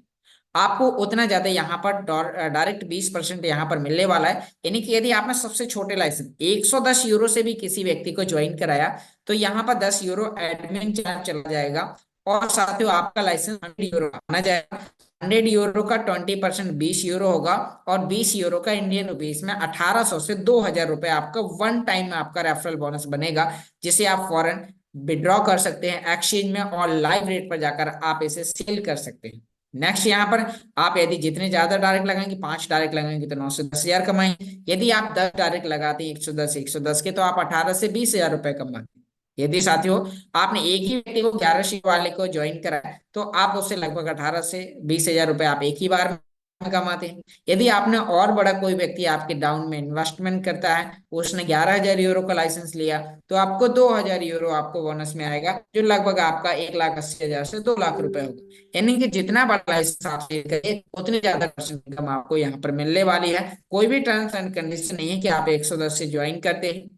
आपको उतना ज्यादा यहाँ पर डायरेक्ट 20% यहाँ पर मिलने वाला है। यानी कि यदि आपने सबसे छोटे लाइसेंस 110 यूरो से भी किसी व्यक्ति को ज्वाइन कराया तो यहाँ पर 10 यूरो एडमिन चार्ज चला जाएगा और साथ ही आपका लाइसेंस 100 यूरो माना जाएगा। 100 यूरो का 20% 20 यूरो होगा और 20 यूरो का इंडियन रुपीस में 1800 से 2000 रुपए आपका वन टाइम में आपका रेफरल बोनस बनेगा, जिसे आप फॉरन विड्रॉ कर सकते हैं एक्सचेंज में और लाइव रेट पर जाकर आप इसे सेल कर सकते हैं। नेक्स्ट यहाँ पर आप यदि जितने ज्यादा डायरेक्ट लगाएंगे, 5 डायरेक्ट लगाएंगे तो 9 से 10 हजार कमाएंगे। यदि आप 10 डायरेक्ट लगाते हैं 110 के, तो आप 18 से 20 हजार रुपए कमाते हैं। यदि साथियों आपने एक ही व्यक्ति को 11 वाले को ज्वाइन करा है तो आप उससे लगभग 18 से 20 हजार रुपए आप एक ही बार में कमाते हैं। यदि आपने और बड़ा कोई व्यक्ति आपके डाउन में इन्वेस्टमेंट करता है, उसने 11 हजार यूरो का लाइसेंस लिया, तो आपको 2 हजार यूरो आपको बोनस में आएगा, जो लगभग आपका 1,80,000 से 2 लाख रुपए होगा। यानी कि जितना बड़ा लाइसेंस आप सेल करें उतनी ज्यादा परसेंट इनकम आपको यहाँ पर मिलने वाली है। कोई भी टर्म्स एंड कंडीशन नहीं है कि आप 110 से ज्वाइन करते हैं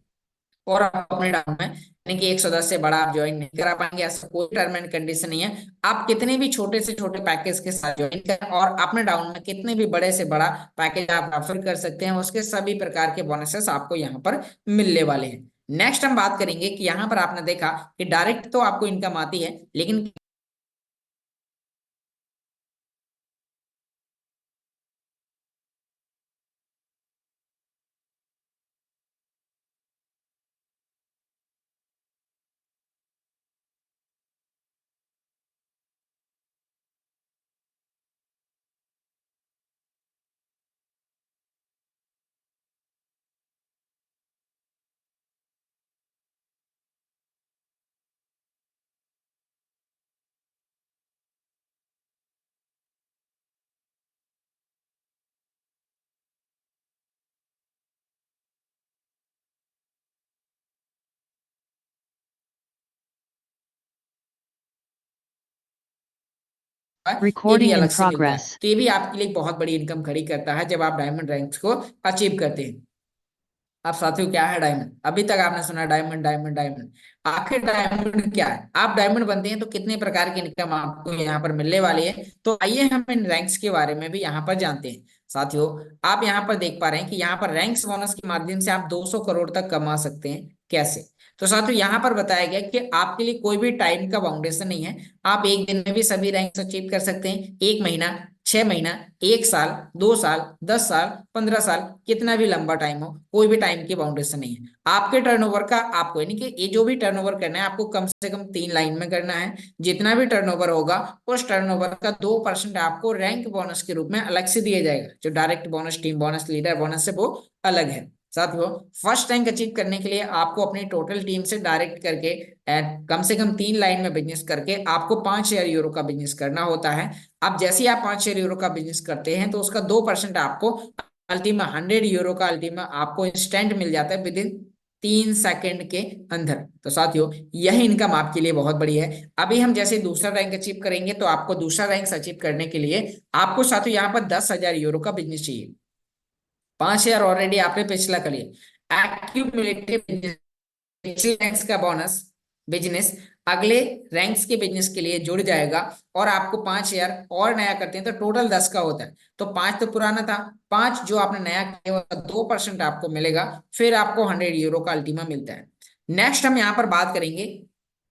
और आप अपने डाउन में यानी कि 110 से बड़ा आप ज्वाइन नहीं करा पाएंगे, ऐसा कोई टर्म एंड कंडीशन नहीं है। आप कितने भी छोटे से छोटे पैकेज के साथ ज्वाइन करें और अपने डाउन में कितने भी बड़े से बड़ा पैकेज आप ऑफर कर सकते हैं, उसके सभी प्रकार के बोनसेस आपको यहाँ पर मिलने वाले हैं। नेक्स्ट हम बात करेंगे कि यहाँ पर आपने देखा कि डायरेक्ट तो आपको इनकम आती है, लेकिन ये भी Recording in अलग से मिलता है, progress. तो ये भी आपके लिए बहुत बड़ी इनकम खड़ी करता है जब आप डायमंड रैंक्स को अचीव करते हैं। अब साथियों क्या है डायमंड? अभी तक आपने सुना डायमंड डायमंड डायमंड। आखिर डायमंड क्या है? आप डायमंड बनते हैं तो कितने प्रकार की इनकम आपको यहाँ पर मिलने वाली है, तो आइए हम इन रैंक्स के बारे में भी यहाँ पर जानते हैं। साथियों, आप यहाँ पर देख पा रहे हैं कि यहाँ पर रैंक्स बोनस के माध्यम से आप 200 करोड़ तक कमा सकते हैं। कैसे? तो साथियों यहाँ पर बताया गया कि आपके लिए कोई भी टाइम का बाउंडेशन नहीं है। आप एक दिन में भी सभी रैंक्स अचीव कर सकते हैं, 1 महीना, 6 महीना, 1 साल, 2 साल, 10 साल, 15 साल, कितना भी लंबा टाइम हो, कोई भी टाइम की बाउंडेशन नहीं है। आपके टर्नओवर का आपको, यानी कि ये जो भी टर्नओवर करना है आपको कम से कम 3 लाइन में करना है। जितना भी टर्नओवर होगा उस टर्नओवर का 2% आपको रैंक बोनस के रूप में अलग से दिया जाएगा। जो direct bonus, team bonus, leader bonus से वो अलग है। साथियों, फर्स्ट रैंक अचीव करने के लिए आपको अपनी टोटल टीम से डायरेक्ट करके कम से कम 3 लाइन में बिजनेस करके आपको 5,000 यूरो का बिजनेस करना होता है। अब जैसे ही आप 5,000 यूरो का बिजनेस करते हैं तो उसका 2% आपको अल्टीमा 100 यूरो का अल्टीमा आपको इंस्टेंट मिल जाता है विद इन 3 सेकंड के अंदर। तो साथियों, यह इनकम आपके लिए बहुत बड़ी है। अभी हम जैसे दूसरा रैंक अचीव करेंगे तो आपको दूसरा रैंक अचीव करने के लिए आपको साथियों यहाँ पर 10,000 यूरो का बिजनेस चाहिए। 5,000 ऑलरेडी आपने पिछला कर लिया। एक्यूमुलेटिव पिछले रैंक्स का बोनस बिजनेस अगले रैंक्स के बिजनेस के लिए जुड़ जाएगा और आपको 5,000 और नया करते हैं तो टोटल 10 का होता है। तो 5 तो पुराना था, 5 जो आपने नया किया उसका 2% आपको मिलेगा, फिर आपको 100 यूरो का अल्टीमा मिलता है। नेक्स्ट हम यहाँ पर बात करेंगे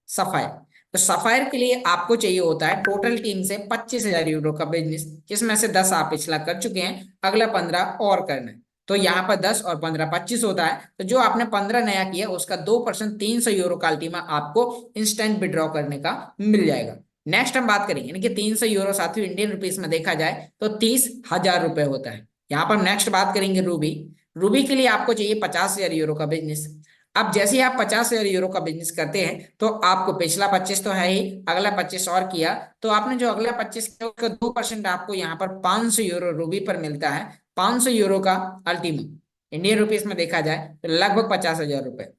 सफायर। तो सफायर के लिए आपको चाहिए होता है टोटल टीम से 25,000 यूरो का बिजनेस, जिसमें से 10 आप पिछला कर चुके हैं, अगला 15 और करना है। तो यहाँ पर 10 और 15 25 होता है। तो जो आपने 15 नया किया उसका 2% 300 यूरो का अल्टीमा आपको इंस्टेंट विड्रॉ करने का मिल जाएगा। नेक्स्ट हम बात करेंगे, यानी कि 300 यूरो साथियों इंडियन रुपीस में देखा जाए तो 30,000 रुपए होता है। यहाँ पर नेक्स्ट बात करेंगे रूबी। रूबी के लिए आपको चाहिए 50,000 यूरो का बिजनेस। अब जैसे ही आप 50,000 यूरो का बिजनेस करते हैं तो आपको पिछला 25 तो है ही, अगला 25 और किया तो आपने जो अगला 25 किया उसका 2% आपको यहाँ पर 500 यूरो रूबी पर मिलता है। 500 यूरो का अल्टीमा इंडियन रुपीस में देखा जाए तो लगभग 50,000 रुपए।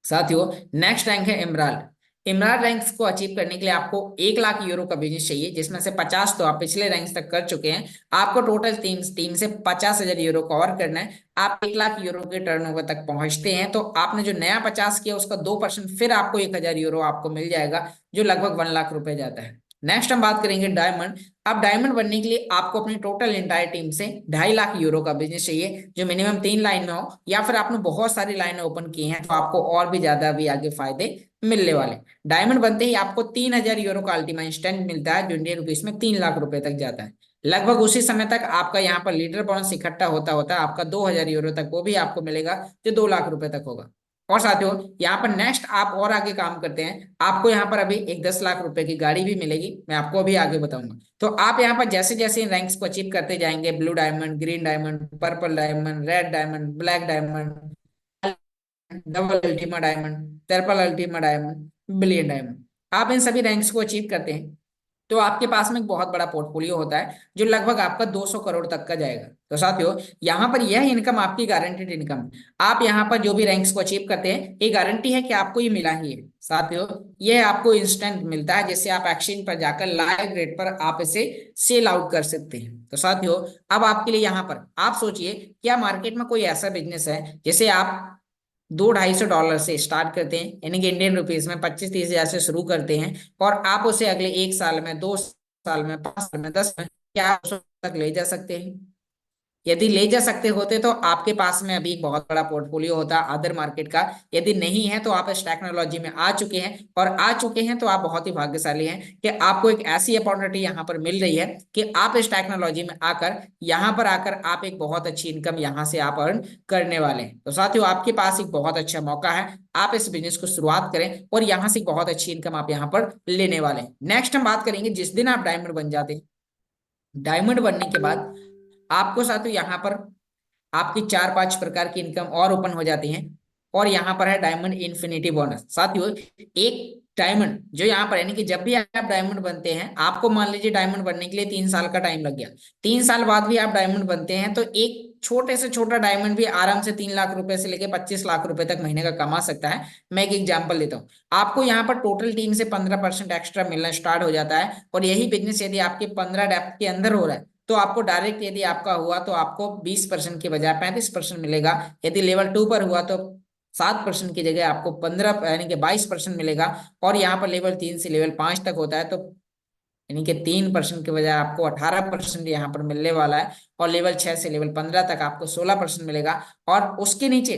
साथियों, नेक्स्ट रैंक है इमराल्ड। इमराल्ड रैंक्स को अचीव करने के लिए आपको 1 लाख यूरो का बिजनेस चाहिए, जिसमें से 50 तो आप पिछले रैंक्स तक कर चुके हैं। आपको टोटल टीम टीम से 50,000 यूरो का और करना है। आप 1 लाख यूरो के टर्नओवर तक पहुंचते हैं तो आपने जो नया 50 किया उसका 2% फिर आपको 1,000 यूरो आपको मिल जाएगा, जो लगभग 1 लाख रुपए जाता है। नेक्स्ट हम बात करेंगे डायमंड। अब डायमंड बनने के लिए आपको अपनी टोटल इंटायर टीम से 2.5 लाख यूरो का बिजनेस चाहिए, जो मिनिमम 3 लाइन में हो, या फिर आपने बहुत सारी लाइनें ओपन की हैं तो आपको और भी ज्यादा भी आगे फायदे मिलने वाले। डायमंड बनते ही आपको 3,000 यूरो का अल्टीमा इंस्टेंट मिलता है, जो इंडियन रुपीस में 3 लाख रुपए तक जाता है। लगभग उसी समय तक आपका यहाँ पर लीडर बोनस इकट्ठा होता होता आपका 2,000 यूरो तक वो भी आपको मिलेगा, जो 2 लाख रुपए तक होगा। और साथियों, यहाँ पर नेक्स्ट आप और आगे काम करते हैं, आपको यहाँ पर अभी एक 10 लाख रुपए की गाड़ी भी मिलेगी, मैं आपको अभी आगे बताऊंगा। तो आप यहाँ पर जैसे जैसे इन रैंक्स को अचीव करते जाएंगे, blue diamond, green diamond, purple diamond, red diamond, black diamond, double Ultima diamond, triple Ultima diamond, billion diamond, आप इन सभी रैंक्स को अचीव करते हैं तो आपके पास में एक बहुत बड़ा पोर्टफोलियो होता है जो लगभग आपका 200 करोड़ तक का जाएगा। तो साथियों, यहाँ पर यह इनकम आपकी गारंटेड इनकम है। आप यहाँ पर जो भी रैंक्स को अचीव करते हैं ये गारंटी है कि आपको ये मिला ही है। साथियों, यह आपको इंस्टेंट मिलता है, जिससे आप एक्सचेंज पर जाकर लाइव रेट पर आप इसे सेल आउट कर सकते हैं। तो साथियों, अब आपके लिए यहाँ पर आप सोचिए, क्या मार्केट में कोई ऐसा बिजनेस है जिसे आप 200-250 डॉलर से स्टार्ट करते हैं, यानी कि इंडियन रुपीस में 25-30 हजार से शुरू करते हैं, और आप उसे अगले 1 साल में, 2 साल में, 5 साल में, 10 में, क्या आप उस तक ले जा सकते हैं? यदि ले जा सकते होते तो आपके पास में अभी एक बहुत बड़ा पोर्टफोलियो होता अदर मार्केट का। यदि नहीं है तो आप इस टेक्नोलॉजी में आ चुके हैं, और आ चुके हैं तो आप बहुत ही भाग्यशाली हैं कि आपको एक ऐसी अपॉर्चुनिटी यहाँ पर मिल रही है कि आप इस टेक्नोलॉजी में आकर, यहाँ पर आकर आप एक बहुत अच्छी इनकम यहाँ से आप अर्न करने वाले हैं। तो साथियों, आपके पास एक बहुत अच्छा मौका है, आप इस बिजनेस को शुरुआत करें और यहाँ से बहुत अच्छी इनकम आप यहाँ पर लेने वाले हैं। नेक्स्ट हम बात करेंगे, जिस दिन आप डायमंड बन जाते हैं, डायमंड बनने के बाद आपको साथियों यहाँ पर आपकी 4-5 प्रकार की इनकम और ओपन हो जाती हैं। और यहाँ पर है डायमंड इन्फिनिटी बोनस। साथियों, एक डायमंड जो यहाँ पर, यानी कि जब भी आप डायमंड बनते हैं, आपको मान लीजिए डायमंड बनने के लिए 3 साल का टाइम लग गया, 3 साल बाद भी आप डायमंड बनते हैं तो एक छोटे से छोटा डायमंड भी आराम से 3 लाख रुपए से लेकर 25 लाख रुपए तक महीने का कमा सकता है। मैं एक एग्जाम्पल देता हूँ, आपको यहाँ पर टोटल टीम से 15% एक्स्ट्रा मिलना स्टार्ट हो जाता है, और यही बिजनेस यदि आपके 15 डेप्थ के अंदर हो रहा है तो आपको डायरेक्ट यदि आपका हुआ तो आपको 20% के बजाय 35% मिलेगा। यदि लेवल 2 पर हुआ तो 7% की जगह आपको 15 यानी कि 22% मिलेगा। और यहाँ पर लेवल 3 से लेवल 5 तक होता है, तो यानी कि 3% के बजाय आपको 18% यहाँ पर मिलने वाला है। और लेवल 6 से लेवल 15 तक आपको 16% मिलेगा। और उसके नीचे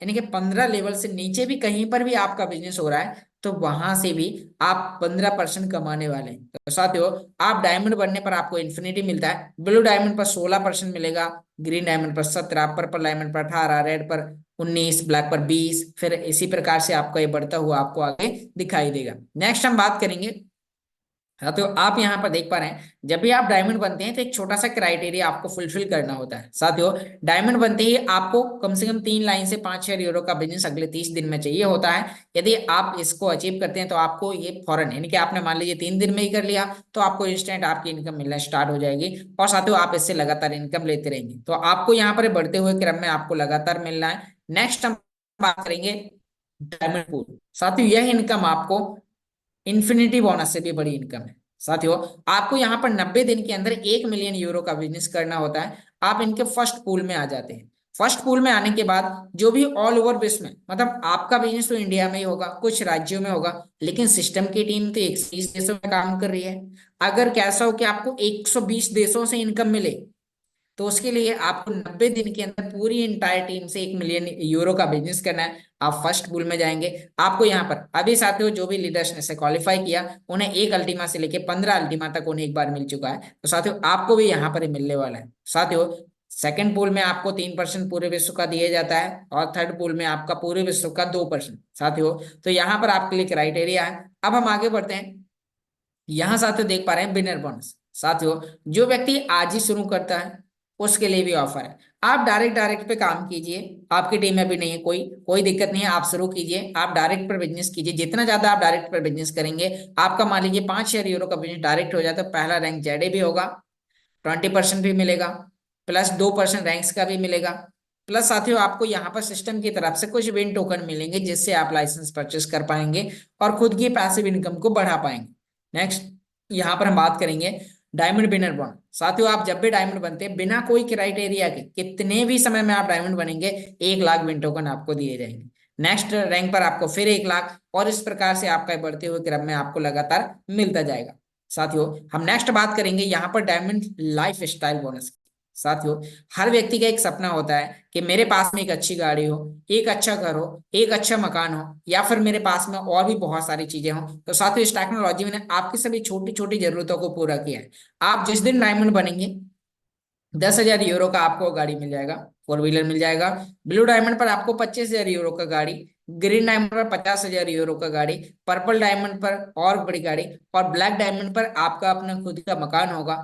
यानी कि 15 लेवल से नीचे भी कहीं पर भी आपका बिजनेस हो रहा है तो वहां से भी आप 15% कमाने वाले हैं। तो साथियों, आप डायमंड बनने पर आपको इन्फिनिटी मिलता है। ब्लू डायमंड पर 16% मिलेगा, ग्रीन डायमंड पर 17, पर्पल डायमंड पर 18, रेड पर 19, ब्लैक पर 20। फिर इसी प्रकार से आपका ये बढ़ता हुआ आपको आगे दिखाई देगा। नेक्स्ट हम बात करेंगे। हाँ, तो आप यहाँ पर देख पा रहे हैं, जब भी आप डायमंड बनते हैं तो एक छोटा सा क्राइटेरिया आपको फुलफिल करना होता है। साथियों, डायमंड बनते ही आपको कम से कम 3 लाइन से 5,000 यूरो का बिजनेस अगले 30 दिन में चाहिए होता है। यदि आप इसको अचीव करते हैं तो आपको ये फौरन, यानी कि आपने मान लीजिए 3 दिन में ही कर लिया, तो आपको इंस्टेंट आपकी इनकम मिलना स्टार्ट हो जाएगी। और साथियों, आप इससे लगातार इनकम लेते रहेंगे, तो आपको यहाँ पर बढ़ते हुए क्रम में आपको लगातार मिलना है। नेक्स्ट हम बात करेंगे डायमंड पूल। साथियों, यह इनकम आपको इन्फिनिटी बोनस से भी बड़ी इनकम है। साथियों, आपको यहाँ पर 90 दिन के अंदर 1 मिलियन यूरो का बिजनेस करना होता है। आप इनके फर्स्ट पूल में आ जाते हैं। फर्स्ट पूल में आने के बाद जो भी ऑल ओवर विश्व में, मतलब आपका बिजनेस तो इंडिया में ही होगा, कुछ राज्यों में होगा, लेकिन सिस्टम की टीम तो 120 देशों में काम कर रही है। अगर कैसा हो कि आपको 120 देशों से इनकम मिले, तो उसके लिए आपको 90 दिन के अंदर पूरी इंटायर टीम से 1 मिलियन यूरो का बिजनेस करना है। आप फर्स्ट पूल में जाएंगे। आपको यहाँ पर अभी साथियों जो भी लीडर्स ने से क्वालिफाई किया, उन्हें एक अल्टीमा से लेके 15 अल्टीमा तक उन्हें एक बार मिल चुका है। तो साथियों, आपको भी यहाँ पर ही मिलने वाला है। साथियों, सेकंड पूल में आपको 3% पूरे विश्व का दिया जाता है, और थर्ड पूल में आपका पूरे विश्व का 2%। साथियों, तो यहाँ पर आपके लिए क्राइटेरिया है। अब हम आगे बढ़ते हैं। यहाँ साथियों देख पा रहे हैं बिनर बोनस। साथियों, जो व्यक्ति आज ही शुरू करता है उसके लिए भी ऑफर है। आप डायरेक्ट डायरेक्ट पे काम कीजिए। आपकी टीम में भी नहीं है, कोई कोई दिक्कत नहीं है, आप शुरू कीजिए। आप डायरेक्ट पर बिजनेस कीजिए। जितना ज्यादा आप डायरेक्ट पर बिजनेस करेंगे, आपका मान लीजिए 5,000 यूरो का बिजनेस डायरेक्ट हो जाए तो पहला रैंक जेडे भी होगा, 20% भी मिलेगा, प्लस 2% रैंक्स का भी मिलेगा। प्लस साथियों, आपको यहाँ पर सिस्टम की तरफ से कुछ विन टोकन मिलेंगे जिससे आप लाइसेंस परचेस कर पाएंगे और खुद की पैसिव इनकम को बढ़ा पाएंगे। नेक्स्ट यहाँ पर हम बात करेंगे डायमंड विनर बॉन्ड। साथियों, आप जब भी डायमंड बनते हैं, बिना कोई क्राइटेरिया के कितने भी समय में आप डायमंड बनेंगे, 1 लाख विन टोकन आपको दिए जाएंगे। नेक्स्ट रैंक पर आपको फिर 1 लाख, और इस प्रकार से आपका बढ़ते हुए क्रम में आपको लगातार मिलता जाएगा। साथियों, हम नेक्स्ट बात करेंगे यहाँ पर डायमंड लाइफ स्टाइल बोनस की। साथियों, हर व्यक्ति का एक सपना होता है कि मेरे पास में एक अच्छी गाड़ी हो, एक अच्छा घर हो, एक अच्छा मकान हो, या फिर मेरे पास में और भी बहुत सारी चीजें हो। तो साथियों, इस टेक्नोलॉजी ने आपकी सभी छोटी छोटी जरूरतों को पूरा किया है। आप जिस दिन डायमंड बनेंगे, 10,000 यूरो का आपको गाड़ी मिल जाएगा, 4 व्हीलर मिल जाएगा। ब्लू डायमंड पर आपको 25,000 यूरो का गाड़ी, ग्रीन डायमंड पर 50,000 यूरो का गाड़ी, पर्पल डायमंड पर और बड़ी गाड़ी, और ब्लैक डायमंड पर आपका अपना खुद का मकान होगा।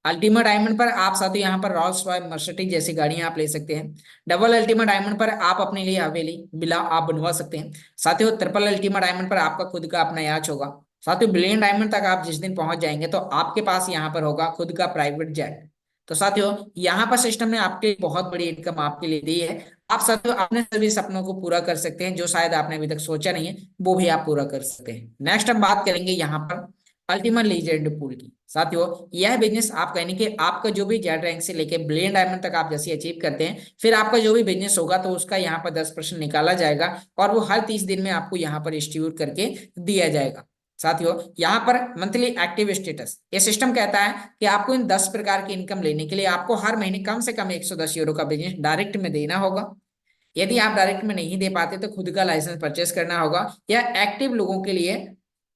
अल्टीमा डायमंड पर आप साथ ही यहाँ पर रॉल्स रॉयस मर्सिडीज जैसी गाड़ियां आप ले सकते हैं। डबल अल्टीमा डायमंड पर आप अपने लिए हवेली बिला आप बनवा सकते हैं। साथियों, ट्रिपल अल्टीमा डायमंड पर आपका खुद का अपना याच होगा। साथियों, बिलियन डायमंड तक आप जिस दिन पहुंच जाएंगे तो आपके पास यहाँ पर होगा खुद का प्राइवेट जेट। तो साथियों, यहाँ पर सिस्टम ने आपके लिए बहुत बड़ी इनकम आपके लिए दी है। आप साथियों अपने सभी सपनों को पूरा कर सकते हैं, जो शायद आपने अभी तक सोचा नहीं है, वो भी आप पूरा कर सकते हैं। नेक्स्ट हम बात करेंगे यहाँ पर अल्टीमा लीजेंड पूल की। साथियों, यह बिजनेस आप कहने कि आपका जो भी जेड रैंक से लेके बिलियन डायमंड तक आप जैसे अचीव करते हैं, फिर आपका जो भी बिजनेस होगा तो उसका यहाँ पर 10% निकाला जाएगा, और वो हर 30 दिन में आपको यहाँ पर डिस्ट्रीब्यूट करके दिया जाएगा। साथियों, यहाँ पर मंथली एक्टिव स्टेटस, ये सिस्टम कहता है कि आपको इन 10 प्रकार की इनकम लेने के लिए आपको हर महीने कम से कम 110 यूरो का बिजनेस डायरेक्ट में देना होगा। यदि आप डायरेक्ट में नहीं दे पाते तो खुद का लाइसेंस परचेस करना होगा। यह एक्टिव लोगों के लिए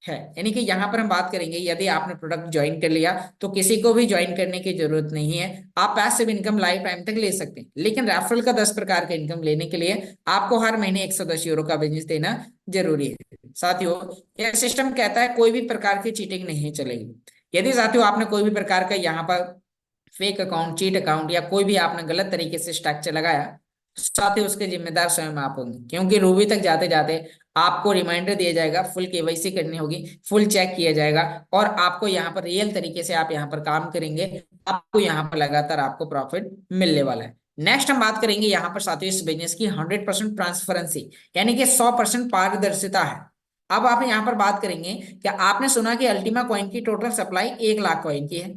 है, यानी कि यहाँ पर हम बात करेंगे, यदि आपने प्रोडक्ट ज्वाइन कर लिया तो किसी को भी ज्वाइन करने की जरूरत नहीं है। आप पैसिव इनकम लाइफ टाइम तक ले सकते हैं, लेकिन रेफरल का 10 प्रकार का इनकम लेने के लिए आपको हर महीने 110 यूरो का बिजनेस देना जरूरी है। साथियों, यह सिस्टम कहता है कोई भी प्रकार की चीटिंग नहीं चलेगी। यदि साथियों आपने कोई भी प्रकार का यहाँ पर फेक अकाउंट, चीट अकाउंट, या कोई भी आपने गलत तरीके से स्ट्रक्चर लगाया, साथ ही उसके जिम्मेदार स्वयं आप होंगे, क्योंकि रूबी तक जाते जाते आपको रिमाइंडर दिया जाएगा, फुल केवाईसी करनी होगी, फुल चेक किया जाएगा, और आपको यहाँ पर रियल तरीके से आप यहाँ पर काम करेंगे, आपको यहाँ पर लगातार आपको प्रॉफिट मिलने वाला है। नेक्स्ट हम बात करेंगे यहाँ पर साथियों इस बिजनेस की 100% ट्रांसपेरेंसी, यानी कि 100% पारदर्शिता है। अब आप यहाँ पर बात करेंगे, क्या आपने सुना कि अल्टीमा कॉइन की टोटल सप्लाई 1 लाख कॉइन की है?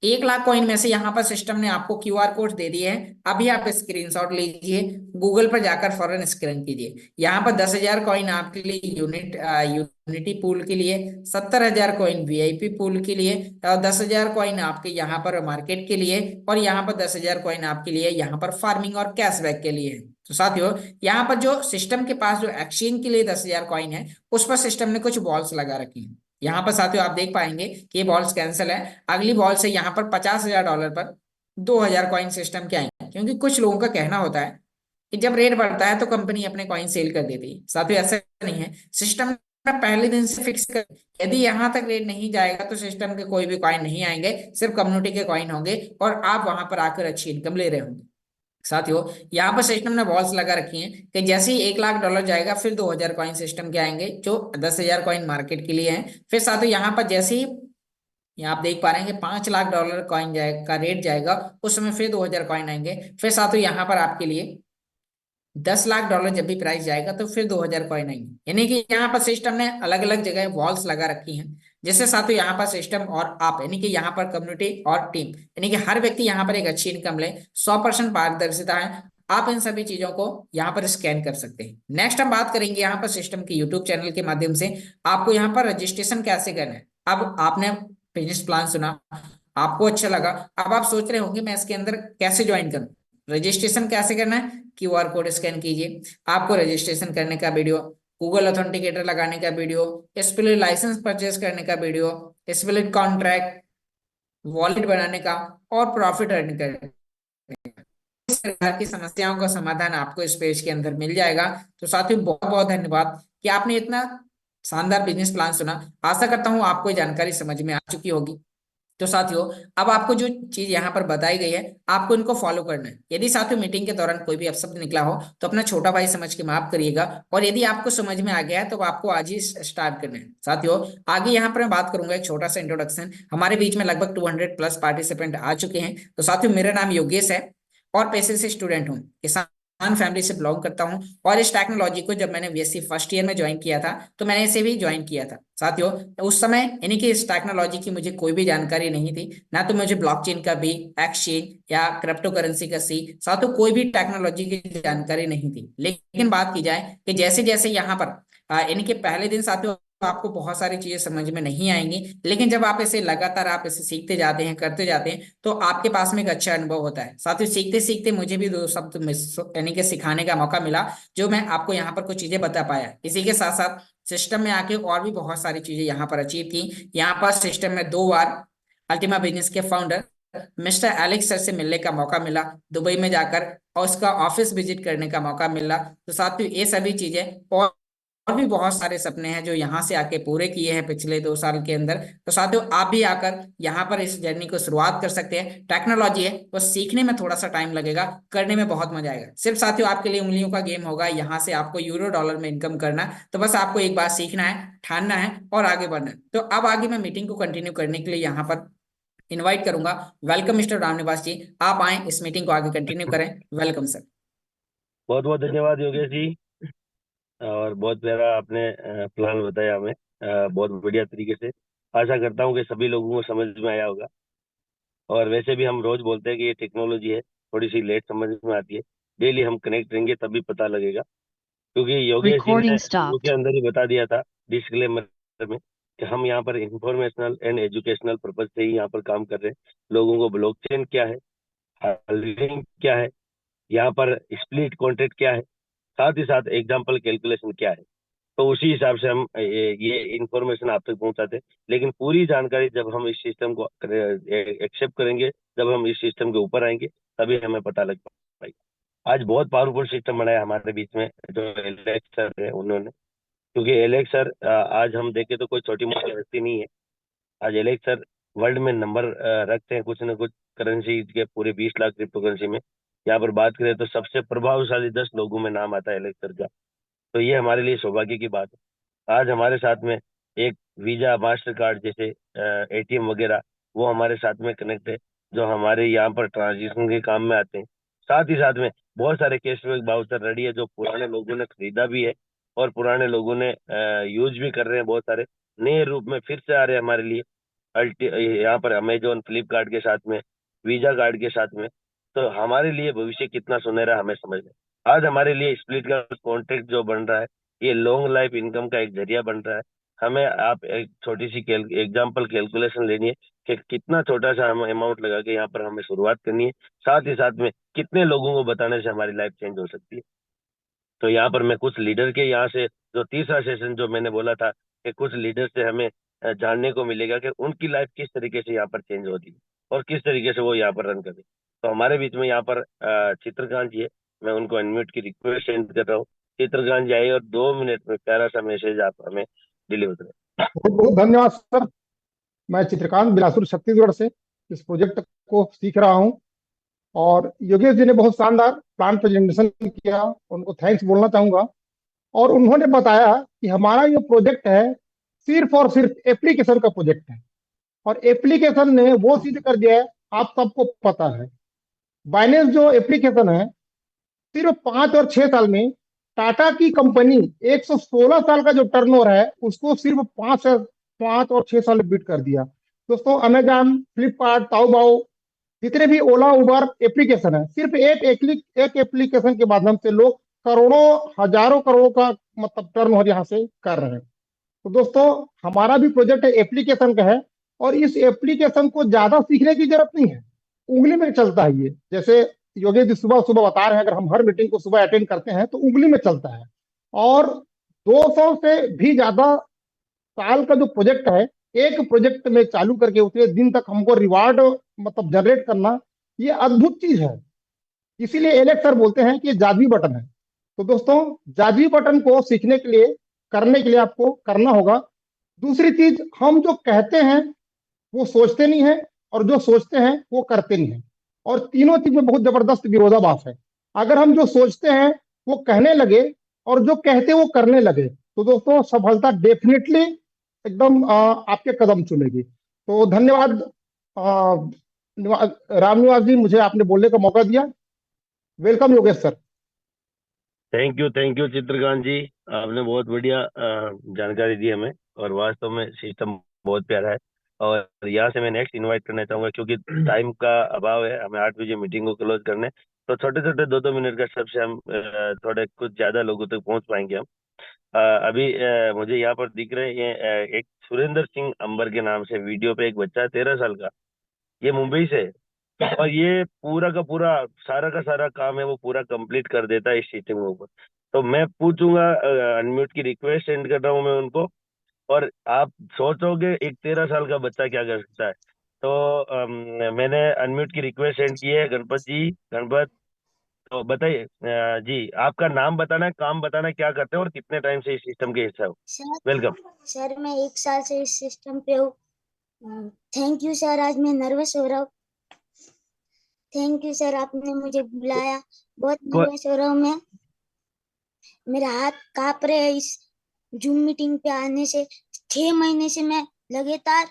1 लाख कॉइन में से यहाँ पर सिस्टम ने आपको क्यूआर कोड दे दिए हैं। अभी आप स्क्रीनशॉट लीजिए, गूगल पर जाकर फौरन स्कैन कीजिए। यहाँ पर 10,000 कॉइन आपके लिए यूनिटी पूल के लिए, 70,000 कॉइन वीआईपी पूल के लिए, और 10,000 कॉइन आपके यहाँ पर मार्केट के लिए, और यहाँ पर 10,000 कॉइन आपके लिए यहाँ पर फार्मिंग और कैशबैक के लिए है। तो साथियों, यहाँ पर जो सिस्टम के पास जो एक्सचेंज के लिए 10,000 कॉइन है, उस पर सिस्टम ने कुछ बॉल्स लगा रखी है। यहाँ पर साथियों आप देख पाएंगे कि ये बॉल्स कैंसिल है। अगली बॉल से यहाँ पर $50,000 पर 2,000 कॉइन सिस्टम के आएंगे, क्योंकि कुछ लोगों का कहना होता है कि जब रेट बढ़ता है तो कंपनी अपने कॉइन सेल कर देती है। साथियों ऐसा नहीं है, सिस्टम ने पहले दिन से फिक्स कर, यदि यहाँ तक रेट नहीं जाएगा तो सिस्टम के कोई भी कॉइन नहीं आएंगे, सिर्फ कम्युनिटी के कॉइन होंगे, और आप वहां पर आकर अच्छी इनकम ले रहे होंगे। साथियों, यहाँ पर सिस्टम ने वॉल्स लगा रखी हैं कि जैसे ही $1 लाख जाएगा, फिर 2,000 कॉइन सिस्टम के आएंगे, जो 10,000 कॉइन मार्केट के लिए हैं। फिर साथियों यहाँ पर जैसे ही यहाँ आप देख पा रहे हैं कि $5 लाख कॉइन का रेट जाएगा, उस समय फिर 2,000 कॉइन आएंगे। फिर साथियों यहाँ पर आपके लिए $10 लाख जब भी प्राइस जाएगा तो फिर 2,000 कॉइन आएंगे। यानी कि यहाँ पर सिस्टम ने अलग अलग जगह वॉल्स लगा रखी हैं, जिससे साथियों यहाँ पर सिस्टम और आप यानी कि यहाँ पर कम्युनिटी और टीम यानी कि हर व्यक्ति यहाँ पर एक अच्छी इनकम ले। 100% पारदर्शिता है। आप इन सभी चीजों को यहाँ पर स्कैन कर सकते हैं। नेक्स्ट हम बात करेंगे यहाँ पर सिस्टम के यूट्यूब चैनल के माध्यम से आपको यहाँ पर रजिस्ट्रेशन कैसे करना है। अब आपने बिजनेस प्लान सुना, आपको अच्छा लगा, अब आप सोच रहे होंगे मैं इसके अंदर कैसे ज्वाइन करूं। रजिस्ट्रेशन कैसे करना है, क्यूआर कोड स्कैन कीजिए। आपको रजिस्ट्रेशन करने का वीडियो, गूगल ऑथेंटिकेटर लगाने का वीडियो, स्प्लिट लाइसेंस परचेज करने का वीडियो, स्प्लिट कॉन्ट्रैक्ट, वॉलेट बनाने का, और प्रॉफिट अर्न करने का, इस प्रकार की समस्याओं का समाधान आपको इस पेज के अंदर मिल जाएगा। तो साथियों बहुत बहुत धन्यवाद कि आपने इतना शानदार बिजनेस प्लान सुना। आशा करता हूँ आपको ये जानकारी समझ में आ चुकी होगी। तो साथियों, अब आपको जो चीज यहाँ पर बताई गई है, आपको इनको फॉलो करना है। यदि साथियों मीटिंग के दौरान कोई भी अपशब्द निकला हो तो अपना छोटा भाई समझ के माफ करिएगा, और यदि आपको समझ में आ गया है तो आपको आज ही स्टार्ट करना है। साथियों, आगे यहाँ पर मैं बात करूंगा एक छोटा सा इंट्रोडक्शन। हमारे बीच में लगभग 200 प्लस पार्टिसिपेंट आ चुके हैं। तो साथियों, मेरा नाम योगेश है और पेशे से स्टूडेंट हूँ, किसान फैमिली से बिलोंग करता हूँ। और इस टेक्नोलॉजी को जब मैंने बीएससी फर्स्ट ईयर में ज्वाइन किया था, तो मैंने इसे भी ज्वाइन किया था। साथियों, उस समय यानी कि इस टेक्नोलॉजी की मुझे कोई भी जानकारी नहीं थी, ना तो मुझे ब्लॉकचेन का भी, एक्सचेंज या क्रिप्टो करेंसी का सी, साथियों कोई भी टेक्नोलॉजी की जानकारी नहीं थी। लेकिन बात की जाए कि जैसे जैसे यहाँ पर यानी कि पहले दिन साथियों आपको बहुत सारी चीजें समझ में नहीं आएंगी, लेकिन जब आप इसे लगातार आप इसे सीखते जाते हैं, करते जाते हैं, तो आपके पास में एक अच्छा अनुभव होता है। साथियों, सीखते सीखते मुझे भी 2 शब्द यानी कि सिखाने का मौका मिला, जो मैं आपको यहाँ पर कुछ चीजें बता पाया। इसी के साथ साथ सिस्टम में आके और भी बहुत सारी चीजें यहाँ पर अचीव की। यहाँ पर सिस्टम में 2 बार अल्टीमा बिजनेस के फाउंडर मिस्टर एलेक्स सर से मिलने का मौका मिला, दुबई में जाकर, और उसका ऑफिस विजिट करने का मौका मिला। तो साथियों, ये सभी चीजें और भी बहुत सारे सपने हैं जो यहाँ से आके पूरे किए हैं पिछले 2 साल के अंदर। तो साथियों, आप भी आकर यहाँ पर इस जर्नी को शुरुआत कर सकते हैं। टेक्नोलॉजी है, बस सीखने में थोड़ा सा टाइम लगेगा, करने में बहुत मजा आएगा। सिर्फ साथियों आपके लिए उंगलियों का गेम होगा, यहाँ से आपको यूरो डॉलर में इनकम करना। तो बस आपको एक बार सीखना है, ठानना है और आगे बढ़ना है। तो अब आगे मैं मीटिंग को कंटिन्यू करने के लिए यहाँ पर इनवाइट करूंगा। वेलकम मिस्टर रामनिवास जी, आप आए इस मीटिंग को आगे कंटिन्यू करें। Welcome sir. बहुत बहुत धन्यवाद योगेश जी। और बहुत प्यारा आपने प्लान बताया हमें, बहुत बढ़िया तरीके से। आशा करता हूँ कि सभी लोगों को समझ में आया होगा। और वैसे भी हम रोज बोलते हैं कि ये टेक्नोलॉजी है, थोड़ी सी लेट समझ में आती है। डेली हम कनेक्ट रहेंगे तभी पता लगेगा, क्योंकि योगेश जी ने Recording शुरू के stopped. अंदर ही बता दिया था डिस्क्लेमर में कि हम यहाँ पर इंफॉर्मेशनल एंड एजुकेशनल पर्पज से ही यहाँ पर काम कर रहे हैं। लोगों को ब्लॉकचेन क्या है, हार्डवेयरिंग क्या है, यहाँ पर स्प्लिट कॉन्ट्रैक्ट क्या है, साथ ही साथ एग्जाम्पल कैलकुलेशन क्या है, तो उसी हिसाब से हम ये इंफॉर्मेशन आप तक पहुंचाते हैं। लेकिन पूरी जानकारी जब हम इस सिस्टम को एक्सेप्ट करेंगे, जब हम इस सिस्टम के ऊपर आएंगे, तभी हमें पता लग पाएगा। आज बहुत पावरफुल सिस्टम बनाया हमारे बीच में जो एलेक्स सर है उन्होंने, क्योंकि एलेक्स सर आज हम देखें तो कोई छोटी मोटी व्यक्ति नहीं है। आज एलेक्स सर वर्ल्ड में नंबर रखते हैं कुछ न कुछ करेंसी के, पूरे 20 लाख क्रिप्टो करेंसी में। यहाँ पर बात करें तो सबसे प्रभावशाली 10 लोगों में नाम आता है एलेक्स सर का। तो ये हमारे लिए सौभाग्य की बात है। आज हमारे साथ में एक वीजा, मास्टर कार्ड जैसे एटीएम वगैरह वो हमारे साथ में कनेक्ट है, जो हमारे यहाँ पर ट्रांजेक्शन के काम में आते हैं। साथ ही साथ में बहुत सारे कैशबैक वाउचर रेडी है, जो पुराने लोगों ने खरीदा भी है और पुराने लोगों ने यूज भी कर रहे हैं। बहुत सारे नए रूप में फिर से आ रहे हैं हमारे लिए। यहाँ पर अमेजोन, फ्लिपकार्ट के साथ में, वीजा कार्ड के साथ में। तो हमारे लिए भविष्य कितना सुनहरा हमें समझ है। आज हमारे लिए स्प्लिट का कॉन्ट्रैक्ट जो बन रहा है, ये लॉन्ग लाइफ इनकम का एक जरिया बन रहा है। हमें आप एक छोटी सी एग्जाम्पल कैलकुलेशन लेनी है कि कितना छोटा सा हम अमाउंट लगा के यहाँ पर हमें शुरुआत करनी है, साथ ही साथ में कितने लोगों को बताने से हमारी लाइफ चेंज हो सकती है। तो यहाँ पर मैं कुछ लीडर के यहाँ से, जो तीसरा सेशन जो मैंने बोला था कि कुछ लीडर से हमें जानने को मिलेगा कि उनकी लाइफ किस तरीके से यहाँ पर चेंज होती है और किस तरीके से वो यहाँ पर रन करते हैं। तो हमारे बीच में यहाँ पर चित्रकांत जी है, मैं उनको अनम्यूट की रिक्वेस्ट सेंड कर रहा हूँ। चित्रकांत जी आइए और 2 मिनट में प्यारा सा मैसेज आप हमें डिलीवर करें। बहुत बहुत धन्यवाद सर। मैं चित्रकांत बिलासपुर छत्तीसगढ़ से इस प्रोजेक्ट को सीख रहा हूं और योगेश जी ने बहुत शानदार प्लान प्रेजेंटेशन किया, उनको थैंक्स बोलना चाहूंगा। और उन्होंने बताया कि हमारा ये प्रोजेक्ट है सिर्फ और सिर्फ एप्लीकेशन का प्रोजेक्ट है और एप्लीकेशन ने वो सिद्ध कर दिया है, आप सबको पता है बाइनेंस जो एप्लीकेशन है सिर्फ 5 और 6 साल में टाटा की कंपनी 116 साल का जो टर्नओवर है उसको सिर्फ 5 और 6 साल में बीट कर दिया। दोस्तों अमेजॉन, फ्लिपकार्ट, ताओबाओ, जितने भी ओला उबर एप्लीकेशन है, सिर्फ एक एप्लीकेशन के माध्यम से लोग करोड़ों हजारों करोड़ों का मतलब टर्नओवर यहाँ से कर रहे हैं। तो दोस्तों हमारा भी प्रोजेक्ट एप्लीकेशन का है और इस एप्लीकेशन को ज्यादा सीखने की जरूरत नहीं है, उंगली में चलता है ये। जैसे योगेश जी सुबह सुबह बता रहे हैं, अगर हम हर मीटिंग को सुबह अटेंड करते हैं तो उंगली में चलता है। और 200 से भी ज्यादा साल का जो प्रोजेक्ट है, एक प्रोजेक्ट में चालू करके उतने दिन तक हमको रिवार्ड मतलब जनरेट करना, ये अद्भुत चीज है। इसीलिए एलेक्स सर बोलते हैं कि ये जादुई बटन है। तो दोस्तों जादुई बटन को सीखने के लिए, करने के लिए आपको करना होगा। दूसरी चीज, हम जो कहते हैं वो सोचते नहीं है और जो सोचते हैं वो करते नहीं है, और तीनों चीज में बहुत जबरदस्त विरोधाभास है। अगर हम जो सोचते हैं वो कहने लगे और जो कहते वो करने लगे तो दोस्तों सफलता डेफिनेटली एकदम आपके कदम चुनेगी। तो धन्यवाद राम निवास जी, मुझे आपने बोलने का मौका दिया। Welcome Yogesh sir. Thank you Chitrakant ji, आपने बहुत बढ़िया जानकारी दी हमें और वास्तव में सिस्टम बहुत प्यारा है। और यहाँ से मैं नेक्स्ट इनवाइट करना चाहूंगा, क्योंकि टाइम का अभाव है, हमें 8 बजे मीटिंग को क्लोज करने। तो छोटे छोटे 2-2 मिनट का सबसे हम थोड़े कुछ ज्यादा लोगों तक पहुंच पाएंगे हम। अभी मुझे यहाँ पर दिख रहे हैं ये एक सुरेंद्र सिंह अंबर के नाम से वीडियो पे एक बच्चा है 13 साल का, ये मुंबई से है। और ये पूरा का पूरा सारा का सारा काम है वो पूरा कंप्लीट कर देता है इस सिस्टम के ऊपर। तो मैं पूछूंगा, अनम्यूट की रिक्वेस्ट सेंड कर रहा हूँ मैं उनको। और आप सोचोगे एक 13 साल का बच्चा क्या कर सकता है। तो मैंने अनम्यूट की रिक्वेस्ट सेंड की है गणपत जी। गणपत, तो बताइए जी, आपका नाम बताना है, काम बताना है, क्या करते हैं और कितने टाइम से इस सिस्टम के हिस्सा हो। Sir welcome. सर मैं 1 साल से इस सिस्टम पे हूँ। थैंक यू सर, आज मैं नर्वस हो रहा हूँ। थैंक यू सर, आपने मुझे बुलाया। बहुत नर्वस हो रहा हूँ मैं, मेरा हाथ कांप रहे हैं इस जूम मीटिंग पे आने से। 6 महीने से मैं लगातार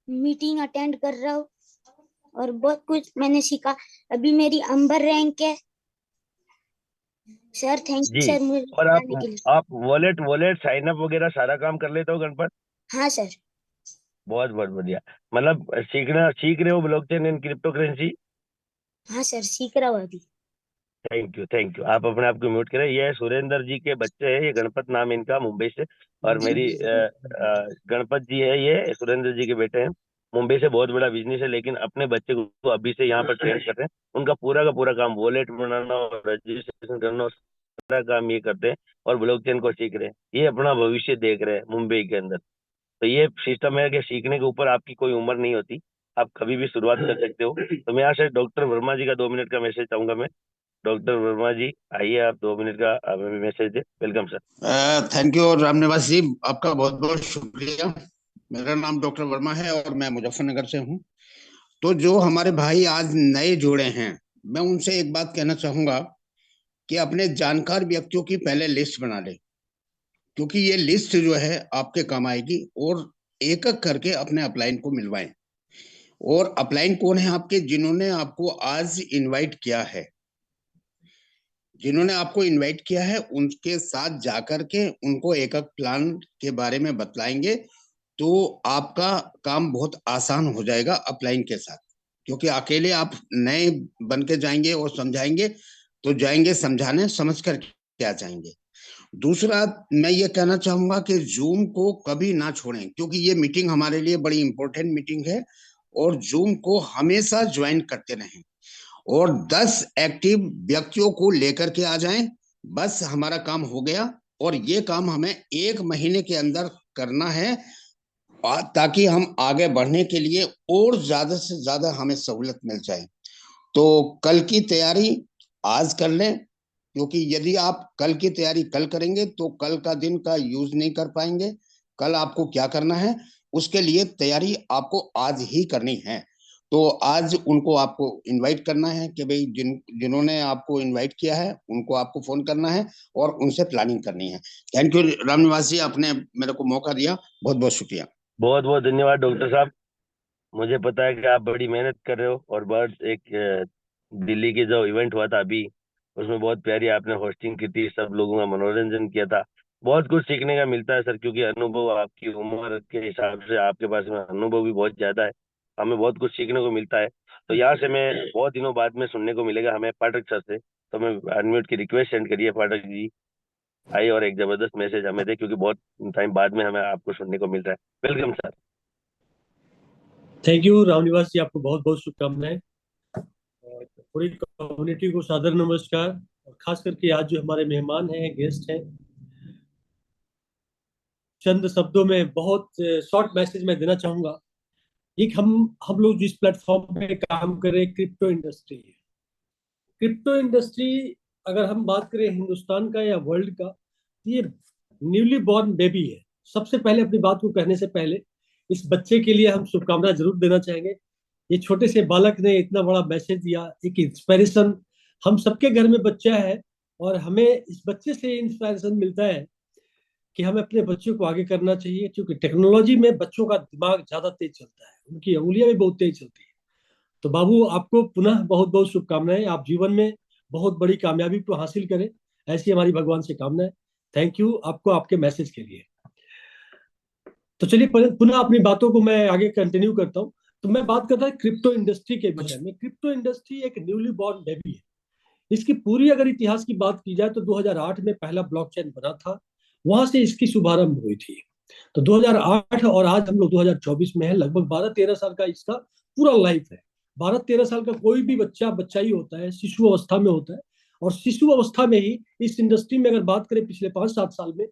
मीटिंग अटेंड कर रहा हूँ और बहुत कुछ मैंने सीखा। अभी मेरी अंबर रैंक है। Sir thank you ji, sir मुझे और बुलाने के लिए। आप वॉलेट वॉलेट साइन अप वगैरह सारा काम कर लेते हो गणपत। हाँ सर। बहुत बहुत बढ़िया। मतलब सीख रहे हो ब्लॉकचेन एंड क्रिप्टो करेंसी। हाँ सर, सीख रहा हूँ अभी। Thank you. आप अपने आप को म्यूट करें। ये सुरेंद्र जी के बच्चे हैं, ये गणपत नाम है इनका, मुंबई से। और मेरी गणपत जी है, ये सुरेंद्र जी के बेटे हैं। मुंबई से बहुत बड़ा बिजनेस है, लेकिन अपने बच्चे को अभी से यहाँ पर ट्रेन कर रहे हैं। उनका पूरा का पूरा काम वॉलेट बनाना और रजिस्ट्रेशन करना, सारा काम ये करते हैं और ब्लॉकचेन को सीख रहे हैं। ये अपना भविष्य देख रहे हैं मुंबई के अंदर। तो ये सिस्टम है कि सीखने के ऊपर आपकी कोई उम्र नहीं होती, आप कभी भी शुरुआत कर सकते हो। तो मैं यहाँ से डॉक्टर वर्मा जी का 2 मिनट का मैसेज चाहूंगा मैं। डॉक्टर वर्मा जी आइए, आप 2 मिनट का हमें message they. Welcome sir. Thank you Ram Niwas जी, आपका बहुत बहुत शुक्रिया। मेरा नाम डॉक्टर वर्मा है और मैं मुजफ्फरनगर से हूँ। तो जो हमारे भाई आज नए जुड़े हैं, मैं उनसे एक बात कहना चाहूंगा कि अपने जानकार व्यक्तियों की पहले लिस्ट बना ले, क्योंकि ये लिस्ट जो है आपके काम आएगी। और एक एक करके अपने अपलाइन को मिलवाएं। और अपलाइन कौन है आपके, जिन्होंने आपको आज इनवाइट किया है, जिन्होंने आपको इनवाइट किया है उनके साथ जाकर के उनको एक एक प्लान के बारे में बतलाएंगे। तो आपका काम बहुत आसान हो जाएगा अपलाइन के साथ, क्योंकि अकेले आप नए बन के जाएंगे और समझाएंगे तो जाएंगे समझाने समझ कर क्या जाएंगे। दूसरा, मैं ये कहना चाहूंगा कि जूम को कभी ना छोड़ें, क्योंकि ये मीटिंग हमारे लिए बड़ी इंपॉर्टेंट मीटिंग है, और जूम को हमेशा ज्वाइन करते रहें और 10 एक्टिव व्यक्तियों को लेकर के आ जाएं। बस हमारा काम हो गया, और ये काम हमें 1 महीने के अंदर करना है, ताकि हम आगे बढ़ने के लिए और ज्यादा से ज्यादा हमें सहूलत मिल जाए। तो कल की तैयारी आज कर लें, क्योंकि यदि आप कल की तैयारी कल करेंगे तो कल का दिन का यूज नहीं कर पाएंगे। कल आपको क्या करना है, उसके लिए तैयारी आपको आज ही करनी है। तो आज उनको आपको इनवाइट करना है कि भाई जिन्होंने आपको इनवाइट किया है उनको आपको फोन करना है और उनसे प्लानिंग करनी है। थैंक यू रामनिवास जी, आपने मेरे को मौका दिया, बहुत बहुत शुक्रिया। बहुत बहुत धन्यवाद डॉक्टर साहब। मुझे पता है कि आप बड़ी मेहनत कर रहे हो, और बहुत एक दिल्ली की जो इवेंट हुआ था अभी, उसमें बहुत प्यारी आपने होस्टिंग की थी, सब लोगों का मनोरंजन किया था। बहुत कुछ सीखने का मिलता है सर, क्योंकि अनुभव आपकी उम्र के हिसाब से आपके पास में अनुभव भी बहुत ज्यादा है। हमें बहुत कुछ सीखने को मिलता है। तो यहाँ से मैं बहुत दिनों बाद में सुनने को मिलेगा हमें पाठक सर से, तो मैं अनम्यूट की रिक्वेस्ट सेंड करिए पाठक जी आए और एक जबरदस्त मैसेज हमें दे, क्योंकि बहुत टाइम बाद में हमें आपको सुनने को मिल रहा है। Welcome sir. Thank you Ramniwas ji, आपको बहुत बहुत शुभकामनाएं और पूरी कम्युनिटी को सादर नमस्कार। और खास करके आज जो हमारे मेहमान हैं, गेस्ट हैं, चंद शब्दों में बहुत शॉर्ट मैसेज मैं देना चाहूंगा। एक हम लोग जिस प्लेटफॉर्म पे काम कर रहे हैं, क्रिप्टो इंडस्ट्री है। क्रिप्टो इंडस्ट्री अगर हम बात करें हिंदुस्तान का या वर्ल्ड का, ये न्यूली बॉर्न बेबी है। सबसे पहले अपनी बात को कहने से पहले इस बच्चे के लिए हम शुभकामना जरूर देना चाहेंगे। ये छोटे से बालक ने इतना बड़ा मैसेज दिया, एक इंस्पिरेशन। हम सबके घर में बच्चा है और हमें इस बच्चे से इंस्पिरेशन मिलता है कि हमें अपने बच्चों को आगे करना चाहिए, क्योंकि टेक्नोलॉजी में बच्चों का दिमाग ज्यादा तेज चलता है, उनकी उंगलियां भी बहुत तेज चलती है। तो बाबू, आपको पुनः बहुत बहुत शुभकामनाएं। आप जीवन में बहुत बड़ी कामयाबी को हासिल करें, ऐसी हमारी भगवान से कामना है। थैंक यू आपको आपके मैसेज के लिए। तो चलिए पुनः अपनी बातों को मैं आगे कंटिन्यू करता हूँ। तो मैं बात करता हूँ क्रिप्टो इंडस्ट्री के विषय में। क्रिप्टो इंडस्ट्री एक न्यूली बॉर्न बेबी है। इसकी पूरी अगर इतिहास की बात की जाए तो 2008 में पहला ब्लॉकचेन बना था, वहां से इसकी शुभारंभ हुई थी। तो 2008 और आज हम लोग 2024 में है, लगभग 12-13 साल का इसका पूरा लाइफ है। 12-13 साल का कोई भी बच्चा ही होता है, शिशु अवस्था में होता है। और शिशु अवस्था में ही इस इंडस्ट्री में अगर बात करें पिछले 5-7 साल में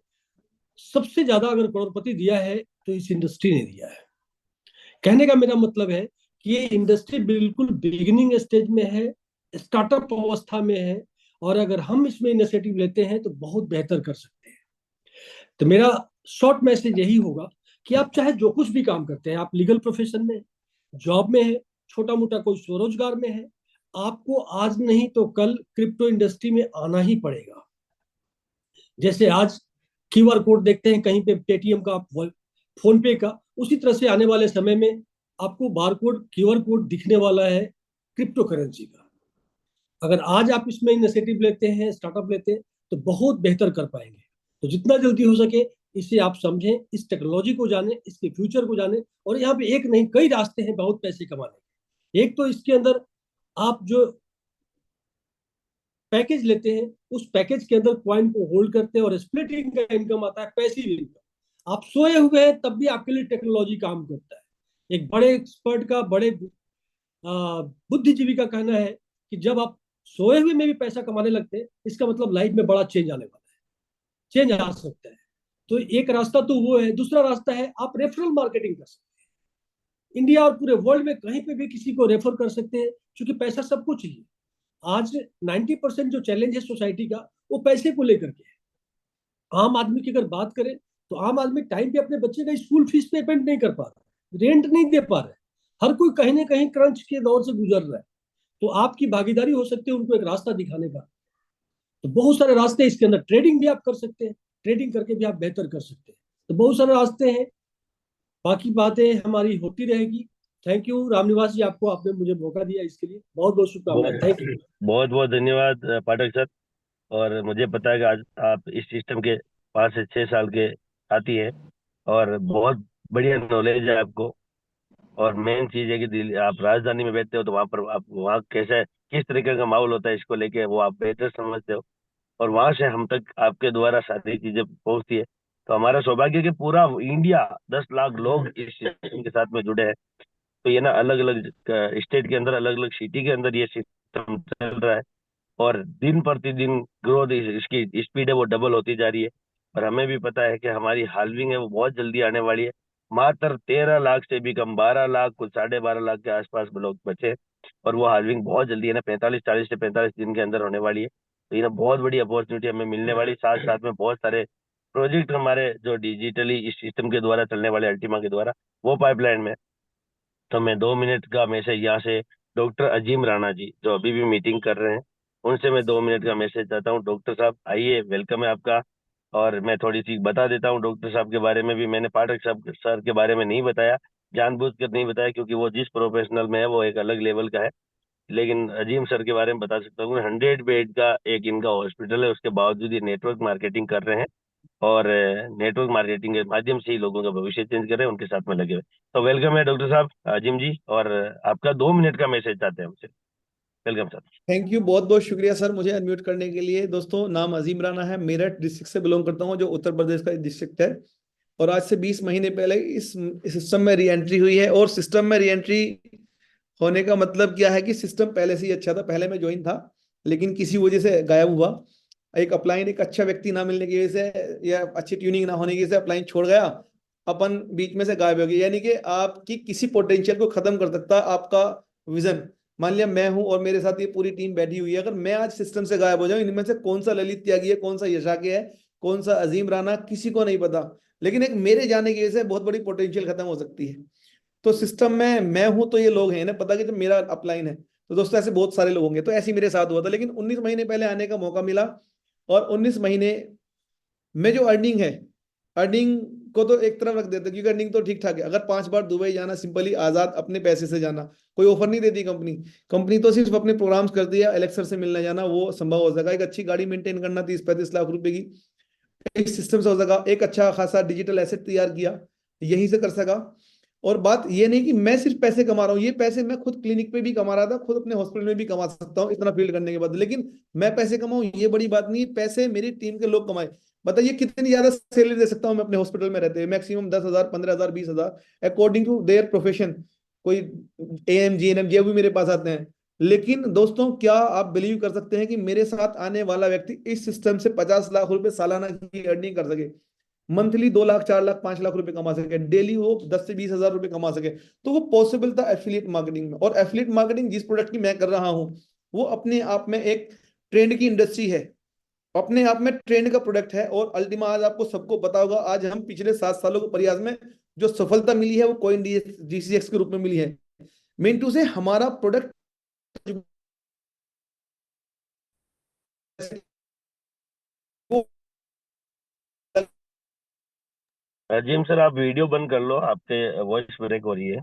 सबसे ज्यादा अगर करोड़पति दिया है तो इस इंडस्ट्री ने दिया है। कहने का मेरा मतलब है कि ये इंडस्ट्री बिल्कुल बिगिनिंग स्टेज में है, स्टार्टअप अवस्था में है, और अगर हम इसमें इनिशिएटिव लेते हैं तो बहुत बेहतर कर सकते हैं। तो मेरा शॉर्ट मैसेज यही होगा कि आप चाहे जो कुछ भी काम करते हैं, आप लीगल प्रोफेशन में, जॉब में है, छोटा मोटा कोई स्वरोजगार में है, आपको आज नहीं तो कल क्रिप्टो इंडस्ट्री में आना ही पड़ेगा। जैसे आज क्यूआर कोड देखते हैं कहीं पे, पेटीएम का, फोन पे का, उसी तरह से आने वाले समय में आपको बारकोड, क्यूआर कोड दिखने वाला है क्रिप्टो करेंसी का। अगर आज आप इसमें इनिशिएटिव लेते हैं, स्टार्टअप लेते हैं, तो बहुत बेहतर कर पाएंगे। तो जितना जल्दी हो सके इसे आप समझें, इस टेक्नोलॉजी को जानें, इसके फ्यूचर को जानें। और यहाँ पे एक नहीं कई रास्ते हैं बहुत पैसे कमाने के। एक तो इसके अंदर आप जो पैकेज लेते हैं, उस पैकेज के अंदर कॉइन को होल्ड करते हैं और स्प्लिटिंग का इनकम आता है, पैसिव इनकम। आप सोए हुए हैं तब भी आपके लिए टेक्नोलॉजी काम करता है। एक बड़े एक्सपर्ट का, बड़े बुद्धिजीवी का कहना है कि जब आप सोए हुए में भी पैसा कमाने लगते हैं, इसका मतलब लाइफ में बड़ा चेंज आने वाला है, चेंज आ सकता है। तो एक रास्ता तो वो है। दूसरा रास्ता है आप रेफरल मार्केटिंग कर सकते हैं। इंडिया और पूरे वर्ल्ड में कहीं पे भी किसी को रेफर कर सकते हैं, क्योंकि पैसा सबको चाहिए। आज 90% जो चैलेंज है सोसाइटी का, वो पैसे को लेकर के है। आम आदमी की अगर बात करें तो आम आदमी टाइम पे अपने बच्चे का स्कूल फीस पेमेंट नहीं कर पा रहा, रेंट नहीं दे पा रहा है। हर कोई कहीं ना कहीं क्रंच के दौर से गुजर रहा है। तो आपकी भागीदारी हो सकती है उनको एक रास्ता दिखाने का। तो बहुत सारे रास्ते इसके अंदर, ट्रेडिंग भी आप कर सकते हैं, ट्रेडिंग करके भी आप बेहतर कर सकते हैं। तो बहुत सारे रास्ते हैं, बाकी बातें हमारी होती रहेगी। थैंक यू रामनिवास जी, आपको, आपने मुझे मौका दिया, इसके लिए बहुत बहुत शुभकामनाएं। Thank you. बहुत बहुत धन्यवाद पाठक सर। और मुझे पता है कि आज आप इस सिस्टम के 5 से 6 साल के साथी हैं, और बहुत बढ़िया नॉलेज है आपको। और मेन चीज है कि दिल्ली, आप राजधानी में बैठते हो तो वहां पर आप वहाँ कैसे किस तरीके का माहौल होता है इसको लेके वो आप बेहतर समझते हो। और वहां से हम तक आपके द्वारा सारी चीजें पहुंचती है। तो हमारा सौभाग्य है कि पूरा इंडिया 10 लाख लोग इस सिस्टम के साथ में जुड़े हैं। तो ये ना अलग अलग स्टेट के अंदर अलग अलग सिटी के अंदर ये सिस्टम चल रहा है। और दिन प्रतिदिन ग्रोथ इसकी स्पीड है वो डबल होती जा रही है। और हमें भी पता है कि हमारी हाल्विंग है वो बहुत जल्दी आने वाली है। मात्र 13 लाख से भी कम 12 लाख कुछ 12.5 लाख के आसपास लोग बचे हैं। और वो हाल्विंग बहुत जल्दी है ना 40 से 45 दिन के अंदर होने वाली है। तो ये ना बहुत बड़ी अपॉर्चुनिटी हमें मिलने वाली। साथ साथ में बहुत सारे प्रोजेक्ट हमारे जो डिजिटली इस सिस्टम के द्वारा चलने वाले अल्टीमा के द्वारा वो पाइपलाइन में। तो मैं 2 मिनट का मैसेज यहाँ से डॉक्टर अजीम राणा जी जो अभी भी मीटिंग कर रहे हैं उनसे मैं 2 मिनट का मैसेज चाहता हूँ। डॉक्टर साहब आइए, वेलकम है आपका। और मैं थोड़ी सी बता देता हूँ डॉक्टर साहब के बारे में भी। मैंने पाठक साहब सर के बारे में नहीं बताया, जानबूझकर नहीं बताया, क्योंकि वो जिस प्रोफेशनल में है वो एक अलग लेवल का है। लेकिन अजीम सर के बारे में बता सकता हूँ। 100 बेड का एक इनका हॉस्पिटल है, उसके बावजूद ये नेटवर्क मार्केटिंग कर रहे हैं। और नेटवर्क मार्केटिंग के माध्यम से ही लोगों का भविष्य चेंज कर रहे हैं, उनके साथ में लगे हुए। तो वेलकम है डॉक्टर साहब अजीम जी। और आपका 2 मिनट का मैसेज चाहते हैं हमसे। Welcome sir. थैंक यू, बहुत बहुत शुक्रिया सर मुझे अनम्यूट करने के लिए। दोस्तों, नाम अजीम राना है, मेरठ डिस्ट्रिक्ट से बिलोंग करता हूँ, जो उत्तर प्रदेश का डिस्ट्रिक्ट है। और आज से 20 महीने पहले इस सिस्टम में री एंट्री हुई है। और सिस्टम में री एंट्री होने का मतलब क्या है कि सिस्टम पहले से ही अच्छा था, पहले मैं ज्वाइन था, लेकिन किसी वजह से गायब हुआ। एक अपलाइन, एक अच्छा व्यक्ति ना मिलने की वजह से या अच्छी ट्यूनिंग ना होने की वजह से अपलाइन छोड़ गया, अपन बीच में से गायब हो गया। यानी कि आपकी किसी पोटेंशियल को खत्म कर सकता है आपका विजन। मान लिया मैं हूं और मेरे साथ ये पूरी टीम बैठी हुई है, अगर मैं आज सिस्टम से गायब हो जाऊं, इनमें से कौन सा ललित त्यागी है, कौन सा यशाके है, कौन सा अजीम राना, किसी को नहीं पता। लेकिन एक मेरे जाने की वजह से बहुत बड़ी पोटेंशियल खत्म हो सकती है। तो सिस्टम में मैं हूं तो ये लोग हैं, इन्हें पता कि जब मेरा अपलाइन है तो दोस्तों ऐसे बहुत सारे लोग होंगे। तो ऐसे ही मेरे साथ हुआ था, लेकिन 19 महीने पहले आने का मौका मिला। और 19 महीने में जो अर्निंग है, अर्निंग को तो एक तरफ रख देते, क्योंकि अर्निंग तो ठीक ठाक है। अगर 5 बार दुबई जाना, सिंपली आजाद अपने पैसे से जाना, कोई ऑफर नहीं देती कंपनी। कंपनी तो सिर्फ अपने प्रोग्राम्स करती है, एलेक्सर से मिलने जाना वो संभव हो सका। एक अच्छी गाड़ी मेंटेन करना 30-35 लाख रुपए की एक सिस्टम से हो सका। एक अच्छा खासा डिजिटल एसेट तैयार किया, यहीं से कर सका। और बात ये नहीं कि मैं सिर्फ पैसे कमा रहा हूँ, ये पैसे मैं खुद क्लिनिक पे भी कमा रहा था, खुद अपने हॉस्पिटल में भी कमा सकता हूँ इतना फील्ड करने के बाद। लेकिन मैं पैसे कमाऊं ये बड़ी बात नहीं, पैसे मेरी टीम के लोग कमाए। बताइए कितनी ज्यादा सैलरी दे सकता हूँ मैं अपने हॉस्पिटल में रहते हुए? Maximum 10,000, 15,000, 20,000 according to their profession. कोई एएम जीएनएम जे भी मेरे पास आते हैं। लेकिन दोस्तों, क्या आप बिलीव कर सकते हैं कि मेरे साथ आने वाला व्यक्ति इस सिस्टम से 50 लाख रुपए सालाना की अर्निंग कर सके, मंथली 2 लाख, 4 लाख, 5 लाख रुपए कमा सके, डेली वो 10 से 20 हजार रुपए कमा सके? तो वो पॉसिबल था एफिलिएट मार्केटिंग में। और एफिलिएट मार्केटिंग जिस प्रोडक्ट की मैं कर रहा हूं, वो अपने आप में एक ट्रेंड की इंडस्ट्री है, अपने आप में ट्रेंड का प्रोडक्ट है। और अल्टीमा आज आपको सबको पता होगा, आज हम पिछले 7 सालों के प्रयास में जो सफलता मिली है वो कोइन डीसीएक्स के रूप में मिली है। मेन टू से हमारा प्रोडक्ट अजीम सर आप वीडियो बंद कर लो, आपके वॉइस ब्रेक हो रही है।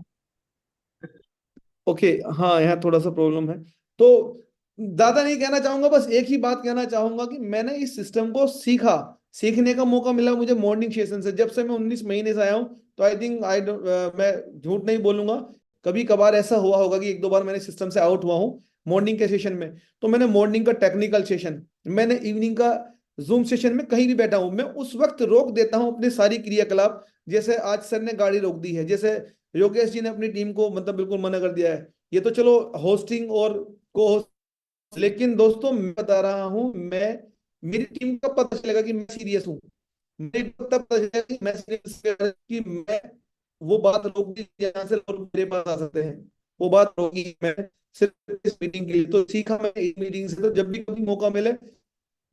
ओके, हाँ यहाँ थोड़ा सा प्रॉब्लम है। तो ज्यादा नहीं कहना चाहूंगा, बस एक ही बात कहना चाहूंगा कि मैंने इस सिस्टम को सीखा, सीखने का मौका मिला मुझे मॉर्निंग सेशन से। जब से मैं 19 महीने से आया हूँ, तो आई थिंक मैं झूठ नहीं बोलूंगा, कभी कभार ऐसा हुआ होगा कि 1-2 बार मैंने सिस्टम से आउट हुआ हूँ मॉर्निंग के सेशन में। तो मैंने मॉर्निंग का टेक्निकल सेशन, मैंने इवनिंग का जूम सेशन में कहीं भी बैठा हूं, मैं उस वक्त रोक देता हूं अपनी सारी क्रियाकलाप। जैसे आज सर ने गाड़ी रोक दी है, जैसे योगेश जी ने अपनी टीम को मतलब बिल्कुल मना कर दिया है। ये तो चलो होस्टिंग और को होस्ट, लेकिन दोस्तों मैं बता रहा हूं, मैं मेरी टीम को पता चलेगा कि मैं सीरियस हूं, मेरी को तब पता चलेगा कि मैं सीरियस, कि मैं वो बात रोक दी जहां से लोग मेरे पास आ सकते हैं, वो बात रोकी मैं सिर्फ इस मीटिंग के लिए। तो सीखा मैं इस मीटिंग से। तो जब भी कभी मौका मिले,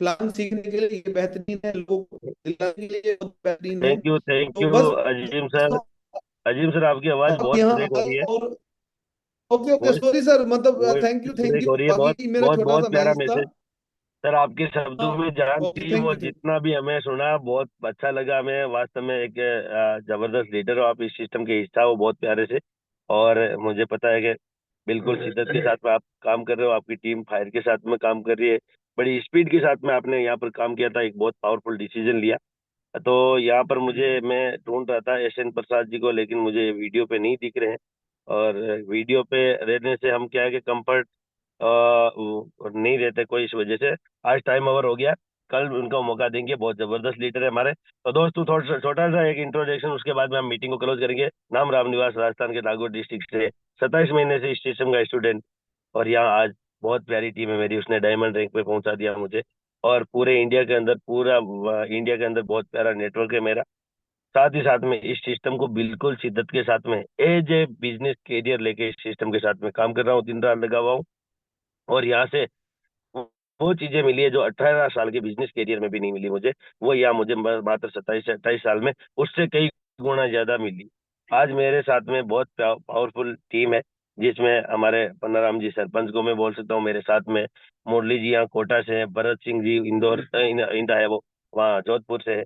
प्लान सीखने के लिए ये बेहतरीन है, लोगों को दिलाने के लिए ये बहुत बेहतरीन है। थैंक तो यू बस अजीम सर। अजीम सर आपकी आवाज आप बहुत यहाँ ब्रेक हो रही है। और okay okay, voice sorry sir, मतलब thank you, voice thank break you. हो रही है। बहुत बाकी मेरा बहुत छोटा बहुत सा प्यारा मैसेज था। मैसेज। सर आपके हाँ, शब्दों में जान ओके, थी, थैंक वो यू, थैंक जितना भी हमें सुना बहुत अच्छा लगा हमें। वास्तव में एक जबरदस्त लीडर हो आप, इस सिस्टम के हिस्सा हो बहुत प्यारे से। और मुझे पता है कि बिल्कुल शिद्दत के साथ में आप काम कर रहे हो, आपकी टीम फायर के साथ में काम कर रही है, बड़ी स्पीड के साथ में आपने यहाँ पर काम किया था, एक बहुत पावरफुल डिसीजन लिया। तो यहाँ पर मैं ढूंढ रहा था SN प्रसाद जी को, लेकिन मुझे वीडियो पे नहीं दिख रहे हैं। और वीडियो पे रहने से हम क्या है कि कंफर्ट नहीं रहते कोई, इस वजह से आज टाइम ओवर हो गया। कल उनको मौका देंगे, बहुत जबरदस्त लीडर है हमारे। तो दोस्तों थोड़ा छोटा सा एक इंट्रोडक्शन, उसके बाद में हम मीटिंग को क्लोज करेंगे। नाम रामनिवास, राजस्थान के नागौर डिस्ट्रिक्ट से, 27 महीने से इस सिस्टम का स्टूडेंट। और यहाँ आज बहुत प्यारी टीम है मेरी, उसने डायमंड रैंक पे पहुंचा दिया मुझे। और पूरे इंडिया के अंदर, पूरा इंडिया के अंदर बहुत प्यारा नेटवर्क है मेरा। साथ ही साथ में इस सिस्टम को बिल्कुल शिद्दत के साथ में एज ए बिजनेस कैरियर लेके इस सिस्टम के साथ में काम कर रहा हूँ, दिन रात लगा हुआ हूँ। और यहाँ से वो चीजें मिली है जो 18 साल के बिजनेस कैरियर में भी नहीं मिली मुझे, वो यहाँ मुझे मात्र 27-28 साल में उससे कई गुना ज्यादा मिली। आज मेरे साथ में बहुत पावरफुल टीम है, जिसमें हमारे पन्नाराम जी सरपंच को मैं बोल सकता हूँ मेरे साथ में, मुरली जी यहाँ कोटा से है, भरत सिंह जी इंदौर इंदा है वो, वहाँ जोधपुर से है।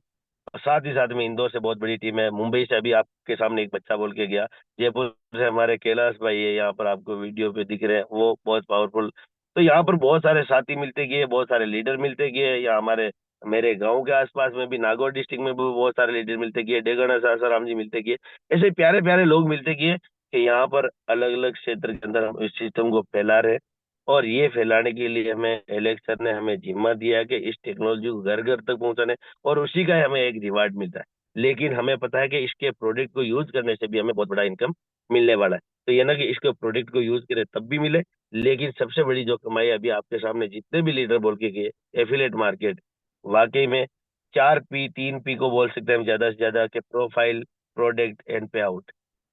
और साथ ही साथ में इंदौर से बहुत बड़ी टीम है, मुंबई से अभी आपके सामने एक बच्चा बोल के गया, जयपुर से हमारे कैलाश भाई है, यहाँ पर आपको वीडियो पे दिख रहे हैं, वो बहुत पावरफुल। तो यहाँ पर बहुत सारे साथी मिलते गए, बहुत सारे लीडर मिलते गए। या हमारे मेरे गांव के आसपास में भी, नागौर डिस्ट्रिक्ट में भी बहुत सारे लीडर मिलते गए, डेगना सासाराम जी मिलते गए। ऐसे प्यारे प्यारे लोग मिलते गए कि यहाँ पर अलग अलग क्षेत्र के अंदर हम इस सिस्टम को फैला रहे हैं। और ये फैलाने के लिए हमें एलेक्स सर ने हमें जिम्मा दिया कि इस टेक्नोलॉजी को घर घर तक पहुंचाने, और उसी का हमें एक रिवार्ड मिलता है। लेकिन हमें पता है कि इसके प्रोडक्ट को यूज करने से भी हमें बहुत बड़ा इनकम मिलने वाला है। तो ये ना कि इसके प्रोडक्ट को यूज करें तब भी मिले, लेकिन सबसे बड़ी जो कमाई अभी आपके सामने जितने भी लीडर बोल के गए, एफिलेट मार्केट, वाकई में 4P 3P को बोल सकते हैं हम ज्यादा से ज्यादा, के प्रोफाइल, प्रोडक्ट एंड पे आउट।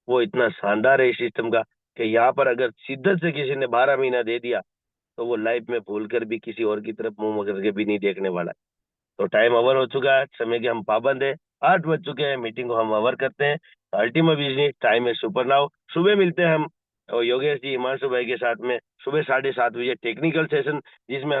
वो इतना शानदार है इस सिस्टम का कि यहाँ पर अगर शिद्दत से किसी ने 12 महीना दे दिया, तो वो लाइफ में भूल कर भी किसी और की तरफ मुंह करके भी नहीं देखने वाला है। तो टाइम ओवर हो चुका है, समय के हम पाबंद है, 8 बज चुके हैं, मीटिंग को हम ओवर करते हैं। अल्टीमेट बिजनेस टाइम है सुपर नाउ। सुबह मिलते हैं हम और योगेश जी, हिमांशु भाई के साथ में, सुबह 7:30 बजे टेक्निकल सेशन, जिसमें